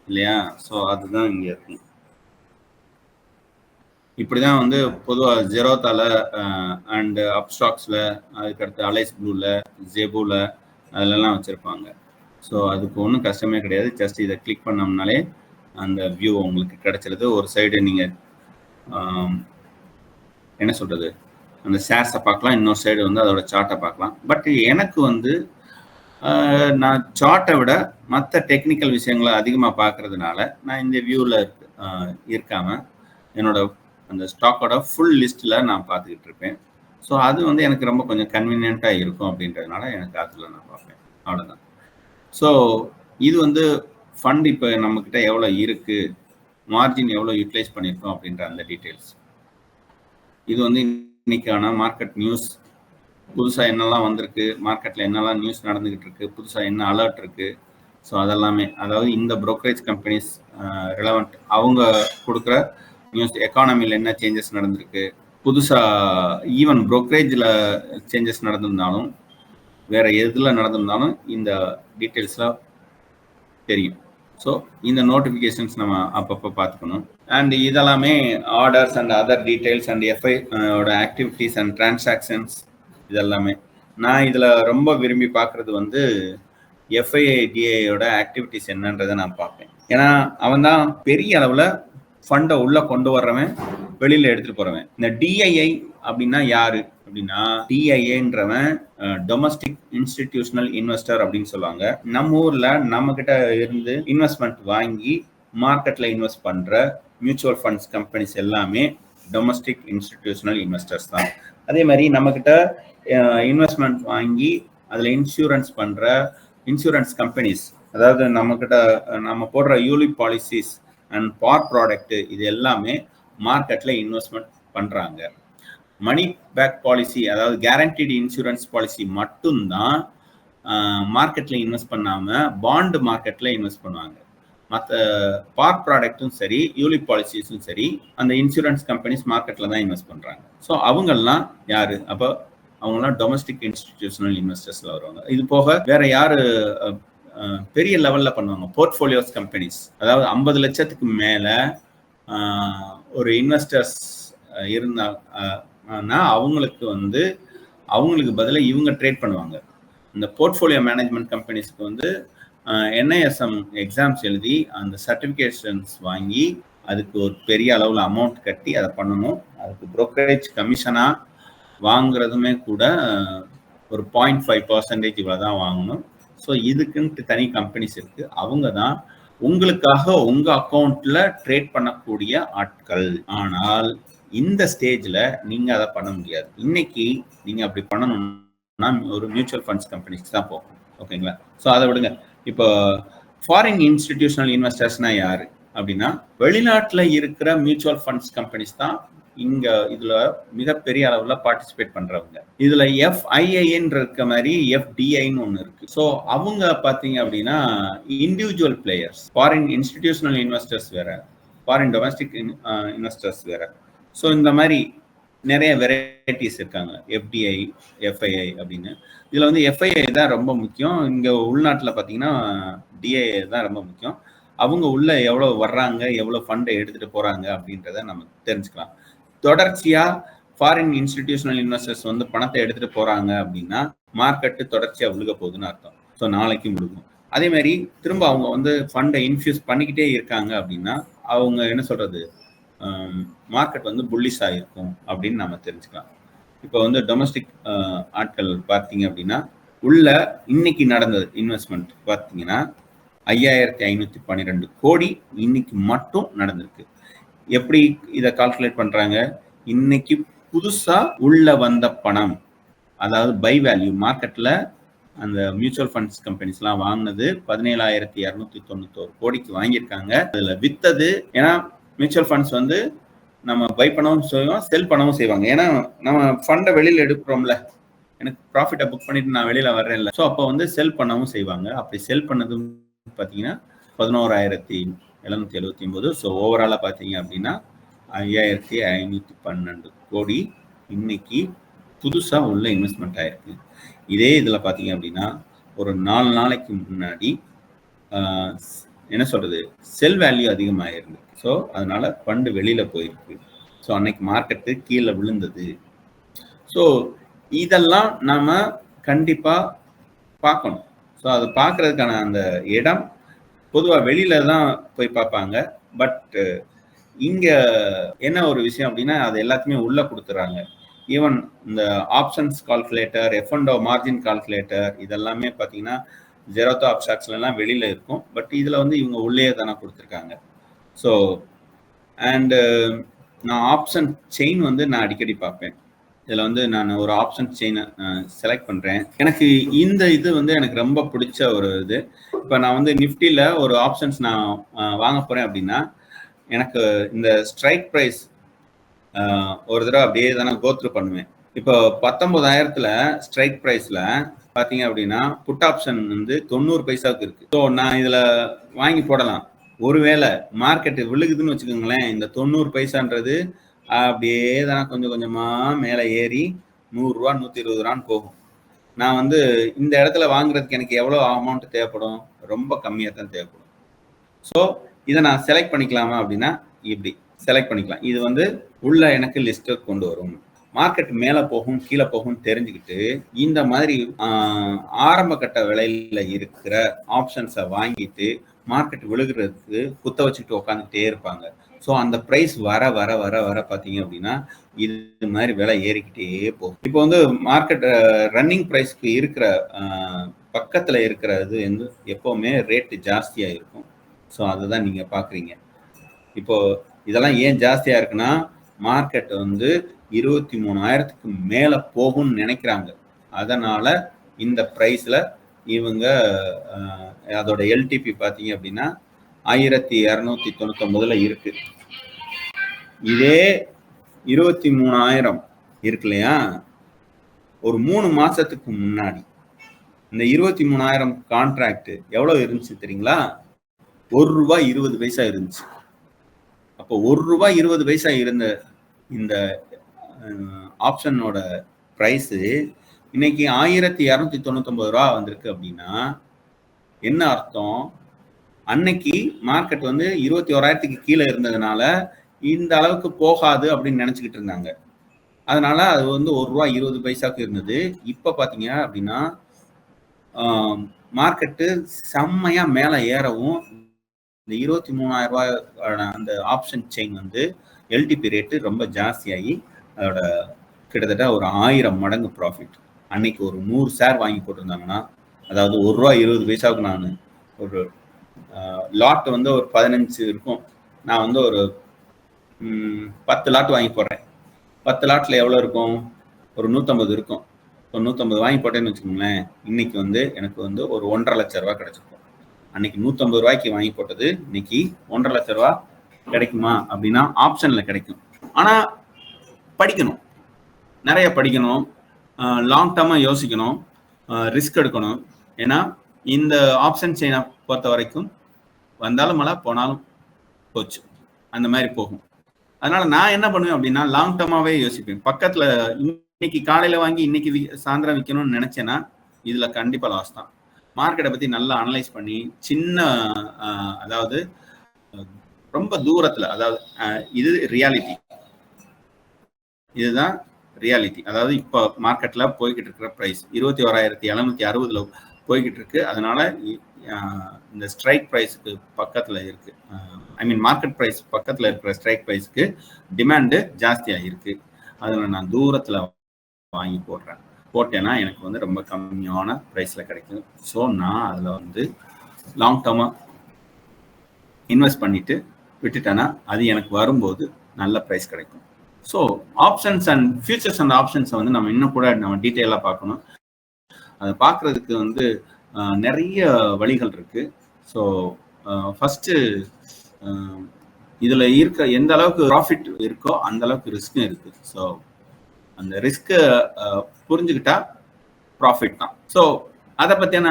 B: இல்லையா? ஸோ அதுதான் இங்கே இருக்கும். இப்படி தான் வந்து பொதுவாக ஜெரோத்தால அண்டு அப்ஸ்டாக்ஸில், அதுக்கடுத்து அலைஸ் ப்ளூவில், ஜெபூவில் அதிலெல்லாம் வச்சுருப்பாங்க. ஸோ அதுக்கு ஒன்றும் கஷ்டமே கிடையாது. ஜஸ்ட் இதை கிளிக் பண்ணோம்னாலே அந்த வியூ உங்களுக்கு கிடைச்சிருது. ஒரு சைடு நீங்கள் என்ன சொல்கிறது, அந்த ஷேர்ஸை பார்க்கலாம், இன்னொரு சைடு வந்து அதோட சார்ட்டை பார்க்கலாம். பட் எனக்கு வந்து நான் சார்ட்டை விட மற்ற டெக்னிக்கல் விஷயங்களை அதிகமாக பார்க்கறதுனால நான் இந்த வியூவில் இருக்காமல் என்னோட அந்த ஸ்டாக்கோட ஃபுல் லிஸ்ட்டில் நான் பார்த்துக்கிட்டு இருப்பேன். ஸோ அது வந்து எனக்கு ரொம்ப கொஞ்சம் கன்வீனியண்ட்டாக இருக்கும் அப்படின்றதுனால எனக்கு அதில் நான் பார்ப்பேன். அவ்வளோதான். ஸோ இது வந்து ஃபண்ட் இப்போ நம்மக்கிட்ட எவ்வளோ இருக்குது, மார்ஜின் எவ்வளோ யூட்டிலைஸ் பண்ணியிருக்கோம் அப்படின்ற அந்த டீட்டெயில்ஸ். இது வந்து இன்னைக்கான மார்க்கெட் நியூஸ். புதுசாக என்னெல்லாம் வந்திருக்கு, மார்க்கெட்டில் என்னெல்லாம் நியூஸ் நடந்துக்கிட்டு இருக்குது, புதுசாக என்ன அலர்ட் இருக்குது, ஸோ அதெல்லாமே, அதாவது இந்த ப்ரோக்கரேஜ் கம்பெனிஸ் ரிலவெண்ட் அவங்க கொடுக்குற நியூஸ், எக்கானமியில் என்ன சேஞ்சஸ் நடந்திருக்கு, புதுசாக ஈவன் ப்ரோக்கரேஜில் சேஞ்சஸ் நடந்திருந்தாலும் வேறு எதில் நடந்திருந்தாலும் இந்த டீட்டெயில்ஸ்லாம் தெரியும். ஸோ இந்த நோட்டிஃபிகேஷன்ஸ் நம்ம அப்பப்போ பார்த்துக்கணும். அண்ட் இதெல்லாமே orders and other details and FI ஓட ஆக்டிவிட்டீஸ் அண்ட் டிரான்சாக்ஷன்ஸ் இதெல்லாமே. நான் இதில் ரொம்ப விரும்பி பார்க்குறது வந்து எஃப்ஐடிஏயோட ஆக்டிவிட்டீஸ் என்னன்றதை நான் பார்ப்பேன். ஏன்னா அவன் தான் பெரிய அளவில் ஃபண்டை உள்ளே கொண்டு வர்றவன், வெளியில் எடுத்துகிட்டு போகிறவன். இந்த டிஐஐ அப்படின்னா யாரு அப்படின்னா, டிஐஏன்றவன் டொமஸ்டிக் இன்ஸ்டிடியூஷனல் இன்வெஸ்டர் அப்படின்னு சொல்லுவாங்க. நம்ம ஊர்ல நம்ம கிட்ட இருந்து இன்வெஸ்ட்மெண்ட் வாங்கி மார்க்கெட்ல இன்வெஸ்ட் பண்ற மியூச்சுவல் ஃபண்ட்ஸ் கம்பெனிஸ் எல்லாமே டொமஸ்டிக் இன்ஸ்டிடியூஷனல் இன்வெஸ்டர்ஸ் தான். அதே மாதிரி நம்ம கிட்ட இன்வெஸ்ட்மெண்ட் வாங்கி அதுல இன்சூரன்ஸ் பண்ற இன்சூரன்ஸ் கம்பெனிஸ், அதாவது நம்ம கிட்ட நம்ம போடுற ULIP policies and par product, இது எல்லாமே மார்க்கெட்ல இன்வெஸ்ட்மெண்ட் பண்றாங்க. மணி பேக் பாலிசி, அதாவது கேரண்டீடு இன்சூரன்ஸ் பாலிசி மட்டும்தான் மார்க்கெட்ல இன்வெஸ்ட் பண்ணாம பாண்டு மார்க்கெட்ல இன்வெஸ்ட் பண்ணுவாங்க. மற்ற பார் ப்ராடக்ட்டும் சரி, யூலிப் பாலிசிஸும் சரி, அந்த இன்சூரன்ஸ் கம்பெனிஸ் மார்க்கெட்ல தான் இன்வெஸ்ட் பண்றாங்க. ஸோ அவங்கெல்லாம் யாரு? அப்போ அவங்கெல்லாம் டொமஸ்டிக் இன்ஸ்டிடியூஷனல் இன்வெஸ்டர்ஸ்ல வருவாங்க. இது போக வேற யாரு பெரிய லெவல்ல பண்ணுவாங்க? போர்ட்ஃபோலியோஸ் கம்பெனிஸ், அதாவது 50 லட்சத்துக்கு மேல ஒரு இன்வெஸ்டர்ஸ் இருந்தா அவங்களுக்கு வந்து அவங்களுக்கு பதிலாக இவங்க ட்ரேட் பண்ணுவாங்க. இந்த போர்ட்ஃபோலியோ மேனேஜ்மெண்ட் கம்பெனிஸ்க்கு வந்து NISM எக்ஸாம்ஸ் எழுதி அந்த சர்டிஃபிகேஷன்ஸ் வாங்கி அதுக்கு ஒரு பெரிய அளவில் அமௌண்ட் கட்டி அதை பண்ணணும். அதுக்கு புரோக்கரேஜ் கமிஷனாக வாங்குறதுமே கூட ஒரு 0.5% இவ்வளோ தான் வாங்கணும். ஸோ இதுக்குன்ட்டு தனி கம்பெனிஸ் இருக்கு. அவங்க தான் உங்களுக்காக உங்க அக்கௌண்ட்ல ட்ரேட் பண்ணக்கூடிய ஆட்கள். ஆனால் இந்த ஸ்டேஜ்ல நீங்க அதை பண்ண முடியாது. இன்னைக்கு நீங்க அப்படி பண்ணணும்னா ஒரு மியூச்சுவல் ஃபண்ட்ஸ் கம்பெனிக்கு தான் போகும். ஓகேங்களா? ஸோ அதை விடுங்க. இப்போ ஃபாரின் இன்ஸ்டிடியூஷனல் இன்வெஸ்டர்ஸ்னா யாரு அப்படின்னா, வெளிநாட்டுல இருக்கிற மியூச்சுவல் ஃபண்ட்ஸ் கம்பெனிஸ் தான் இங்க இதுல மிகப்பெரிய அளவுல பார்ட்டிசிபேட் பண்றவங்க. இதுல FIIன்னு இருக்க மாதிரி FDIன்னு ஒண்ணு இருக்கு. ஸோ அவங்க பாத்தீங்க அப்படின்னா individual players. Foreign institutional investors வேற, ஃபாரின் டொமஸ்டிக் இன்வெஸ்டர்ஸ் வேற. ஸோ இந்த மாதிரி நிறைய வெரைட்டிஸ் இருக்காங்க, FDI, FII அப்படின்னு. இதுல வந்து FII தான் ரொம்ப முக்கியம். இங்க உள்நாட்டுல பாத்தீங்கன்னா DII தான் ரொம்ப முக்கியம். அவங்க உள்ள எவ்வளவு வர்றாங்க, எவ்வளவு ஃபண்டை எடுத்துட்டு போறாங்க அப்படின்றத நம்ம தெரிஞ்சுக்கலாம். தொடர்ச்சியா ஃபாரின் இன்ஸ்டிடியூஷனல் இன்வெஸ்டர்ஸ் வந்து பணத்தை எடுத்துட்டு போறாங்க அப்படின்னா மார்க்கெட்டு தொடர்ச்சியா விழுக போகுதுன்னு அர்த்தம். ஸோ நாளைக்கு விழுகும். அதே மாதிரி திரும்ப அவங்க வந்து ஃபண்டை இன்ஃபியூஸ் பண்ணிக்கிட்டே இருக்காங்க அப்படின்னா அவங்க என்ன சொல்றது, மார்க்கெட் வந்து புல்லிஷா இருக்கும் அப்படின்னு நம்ம தெரிஞ்சுக்கலாம். இப்போ வந்து டொமஸ்டிக் ஆட்கள் பார்த்தீங்க அப்படின்னா உள்ள இன்னைக்கு நடந்தது இன்வெஸ்ட்மெண்ட் பார்த்தீங்கன்னா 5512 கோடி இன்னைக்கு மட்டும் நடந்திருக்கு. எப்படி இதை கால்குலேட் பண்றாங்க? இன்னைக்கு புதுசா உள்ள வந்த பணம், அதாவது பை வேல்யூ, மார்க்கெட்ல அந்த மியூச்சுவல் ஃபண்ட்ஸ் கம்பெனிஸ்லாம் வாங்கினது 17,291 கோடிக்கு வாங்கியிருக்காங்க. அதுல வித்தது, ஏன்னா மியூச்சுவல் ஃபண்ட்ஸ் வந்து நம்ம பை பண்ணவும் செய்வோம், செல் பண்ணவும் செய்வாங்க. ஏன்னா நம்ம ஃபண்டை வெளியில எடுக்கிறோம்ல, எனக்கு ப்ராஃபிட்டை புக் பண்ணிட்டு நான் வெளியில வர்றேன்ல, ஸோ அப்போ வந்து செல் பண்ணவும் செய்வாங்க. அப்படி செல் பண்ணது பார்த்தீங்கன்னா 11,779. ஸோ ஓவராலாக பார்த்தீங்க அப்படின்னா 5,512 கோடி இன்னைக்கு புதுசா உள்ள இன்வெஸ்ட்மெண்ட் ஆயிருக்கு. இதே இதுல பாத்தீங்க அப்படின்னா ஒரு 4 நாளைக்கு முன்னாடி என்ன சொல்றது, செல் வேல்யூ அதிகமாயிருக்கு. ஸோ அதனால ஃபண்டு வெளியில போயிருக்கு. ஸோ அன்னைக்கு மார்க்கெட்டு கீழே விழுந்தது. ஸோ இதெல்லாம் நாம கண்டிப்பா பார்க்கணும். ஸோ அதை பார்க்கறதுக்கான அந்த இடம் பொதுவாக வெளியில தான் போய் பார்ப்பாங்க. பட் இங்க என்ன ஒரு விஷயம் அப்படின்னா, அது எல்லாத்தையுமே உள்ள கொடுத்துறாங்க. ஈவன் இந்த options calculator, F&O margin calculator, இதெல்லாமே பார்த்தீங்கன்னா ஜெரோதா அப்சாக்ஸ்லாம் வெளியில இருக்கும். பட் இதுல வந்து இவங்க உள்ளே தானே கொடுத்துருக்காங்க. ஸோ அண்டு நான் ஆப்ஷன் செயின் வந்து நான் அடிக்கடி பார்ப்பேன். இதில் வந்து நான் ஒரு ஆப்ஷன் செயினை செலக்ட் பண்ணுறேன். எனக்கு இந்த இது வந்து எனக்கு ரொம்ப பிடிச்ச ஒரு இது. இப்போ நான் வந்து நிஃப்டியில் ஒரு ஆப்ஷன்ஸ் நான் வாங்க போகிறேன் அப்படின்னா எனக்கு இந்த ஸ்ட்ரைக் ப்ரைஸ் ஒரு தடவை அப்படியே தானே கோத்ரூ பண்ணுவேன். இப்போ 19,000 ஸ்ட்ரைக் ப்ரைஸில் பார்த்தீங்க அப்படின்னா புட் ஆப்ஷன் வந்து 90 பைசாவுக்கு இருக்குது. ஸோ நான் இதில் வாங்கி போடலாம். ஒருவேளை மார்க்கெட்டு விழுகுதுன்னு வச்சுக்கோங்களேன், இந்த 90 பைசான்றது அப்படியே தானே கொஞ்சம் கொஞ்சமாக மேலே ஏறி 100 ரூபா 120 ரூபான்னு போகும். நான் வந்து இந்த இடத்துல வாங்குறதுக்கு எனக்கு எவ்வளோ அமௌண்ட் தேவைப்படும்? ரொம்ப கம்மியாக தான் தேவைப்படும். ஸோ இதை நான் செலக்ட் பண்ணிக்கலாமா அப்படின்னா இப்படி செலக்ட் பண்ணிக்கலாம். இது வந்து உள்ள எனக்கு லிஸ்ட்டை கொண்டு வரும். மார்க்கெட் மேலே போகும் கீழே போகும் தெரிஞ்சுக்கிட்டு இந்த மாதிரி ஆரம்ப கட்ட விலையில இருக்கிற ஆப்ஷன்ஸை வாங்கிட்டு மார்க்கெட் விழுகிறதுக்கு குத்த வச்சுக்கிட்டு உட்காந்துக்கிட்டே இருப்பாங்க. ஸோ அந்த ப்ரைஸ் வர வர வர வர பார்த்தீங்க அப்படின்னா இது மாதிரி விலை ஏறிக்கிட்டே போகும். இப்போ வந்து மார்க்கெட் ரன்னிங் ப்ரைஸ்க்கு இருக்கிற பக்கத்தில் இருக்கிறது வந்து எப்போவுமே ரேட்டு ஜாஸ்தியாக இருக்கும். ஸோ அதுதான் நீங்கள் பார்க்குறீங்க. இப்போ இதெல்லாம் ஏன் ஜாஸ்தியாக இருக்குன்னா மார்க்கெட் வந்து 23,000க்கு மேலே போகும்னு நினைக்கிறாங்க. அதனால இந்த ப்ரைஸில் இவங்க அதோட எல்டிபி பார்த்தீங்க அப்படின்னா 1299 இருக்கு. இதே 23,000 இருக்கு இல்லையா, ஒரு 3 மாசத்துக்கு முன்னாடி இந்த 23,000 கான்ட்ராக்ட் எவ்வளவு இருந்துச்சு தெரியுங்களா? ₹1.20 இருந்துச்சு. அப்போ ₹1.20 இருந்த இந்த ஆப்ஷனோட பிரைஸ் இன்னைக்கு 1299 வந்திருக்கு. அப்படின்னா என்ன அர்த்தம்? அன்னைக்கு மார்க்கெட் வந்து 21,000க்கு கீழே இருந்ததுனால இந்த அளவுக்கு போகாது அப்படின்னு நினைச்சுக்கிட்டு இருந்தாங்க. அதனால அது வந்து ₹1.20 இருந்தது. இப்ப பாத்தீங்க அப்படின்னா மார்க்கெட்டு செம்மையா மேல ஏறவும் இந்த 23,000 அந்த ஆப்ஷன் செயின் வந்து எல்டிபி ரேட்டு ரொம்ப ஜாஸ்தியாகி அதோட கிட்டத்தட்ட ஒரு 1000 மடங்கு ப்ராஃபிட். அன்னைக்கு ஒரு 100 ஷேர் வாங்கி போட்டிருந்தாங்கன்னா, அதாவது ₹1.20 நான் ஒரு லாட் வந்து ஒரு 15 இருக்கும். நான் வந்து ஒரு 10 லாட் வாங்கி போடுறேன். 10 லாட்ல எவ்வளோ இருக்கும்? ஒரு 150 இருக்கும். ஒரு 150 வாங்கி போட்டேன்னு வச்சுக்கோங்களேன், இன்னைக்கு வந்து எனக்கு வந்து ஒரு ₹1,50,000 கிடைச்சிருக்கும். அன்னைக்கு ₹150 வாங்கி போட்டது இன்னைக்கு ₹1,50,000 கிடைக்குமா அப்படின்னா ஆப்ஷன்ல கிடைக்கும். ஆனா படிக்கணும், நிறைய படிக்கணும், லாங் டர்மா யோசிக்கணும், ரிஸ்க் எடுக்கணும். ஏன்னா இந்த ஆப்ஷன் செயினை பொறுத்த வரைக்கும் வந்தாலும் மழை போனாலும் போச்சு, அந்த மாதிரி போகும். அதனால நான் என்ன பண்ணுவேன் அப்படின்னா லாங் டர்மாவே யோசிப்பேன். பக்கத்துல இன்னைக்கு காலையில வாங்கி இன்னைக்கு சாயந்தரம் விற்கணும்னு நினைச்சேன்னா இதுல கண்டிப்பா லாஸ் தான். மார்க்கெட்டை பத்தி நல்லா அனலைஸ் பண்ணி சின்ன அதாவது ரொம்ப தூரத்துல, அதாவது இது ரியாலிட்டி, இதுதான் ரியாலிட்டி. அதாவது இப்போ மார்க்கெட்ல போய்கிட்டு இருக்கிற பிரைஸ் 21,760 போய்கிட்டு இருக்கு. அதனால இந்த ஸ்ட்ரைக் ப்ரைஸுக்கு பக்கத்துல இருக்கு, ஐ மீன் மார்க்கெட் ப்ரைஸ் பக்கத்துல இருக்கிற ஸ்ட்ரைக் ப்ரைஸ்க்கு டிமாண்டு ஜாஸ்தியா இருக்கு. அதில் நான் தூரத்துல வாங்கி போட்டேன்னா எனக்கு வந்து ரொம்ப கம்மியான ப்ரைஸ்ல கிடைக்கும். ஸோ நான் அதில் வந்து லாங் டர்மா இன்வெஸ்ட் பண்ணிட்டு விட்டுட்டேன்னா அது எனக்கு வரும்போது நல்ல ப்ரைஸ் கிடைக்கும். So options and futures and ஆப்ஷன்ஸை வந்து நம்ம இன்னும் கூட நம்ம டீட்டெயிலாக பார்க்கணும். அதை பார்க்குறதுக்கு வந்து நிறைய வழிகள் இருக்கு. ஸோ ஃபர்ஸ்ட் இதில் இருக்க எந்த அளவுக்கு ப்ராஃபிட் இருக்கோ அந்த அளவுக்கு ரிஸ்க்கும் இருக்கு. ஸோ அந்த ரிஸ்க்கை புரிஞ்சுக்கிட்டா ப்ராஃபிட் தான். ஸோ அதை பற்றியான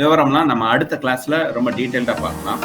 B: விவரம்லாம் நம்ம அடுத்த கிளாஸில் ரொம்ப டீட்டெயில்டாக பார்க்கலாம்.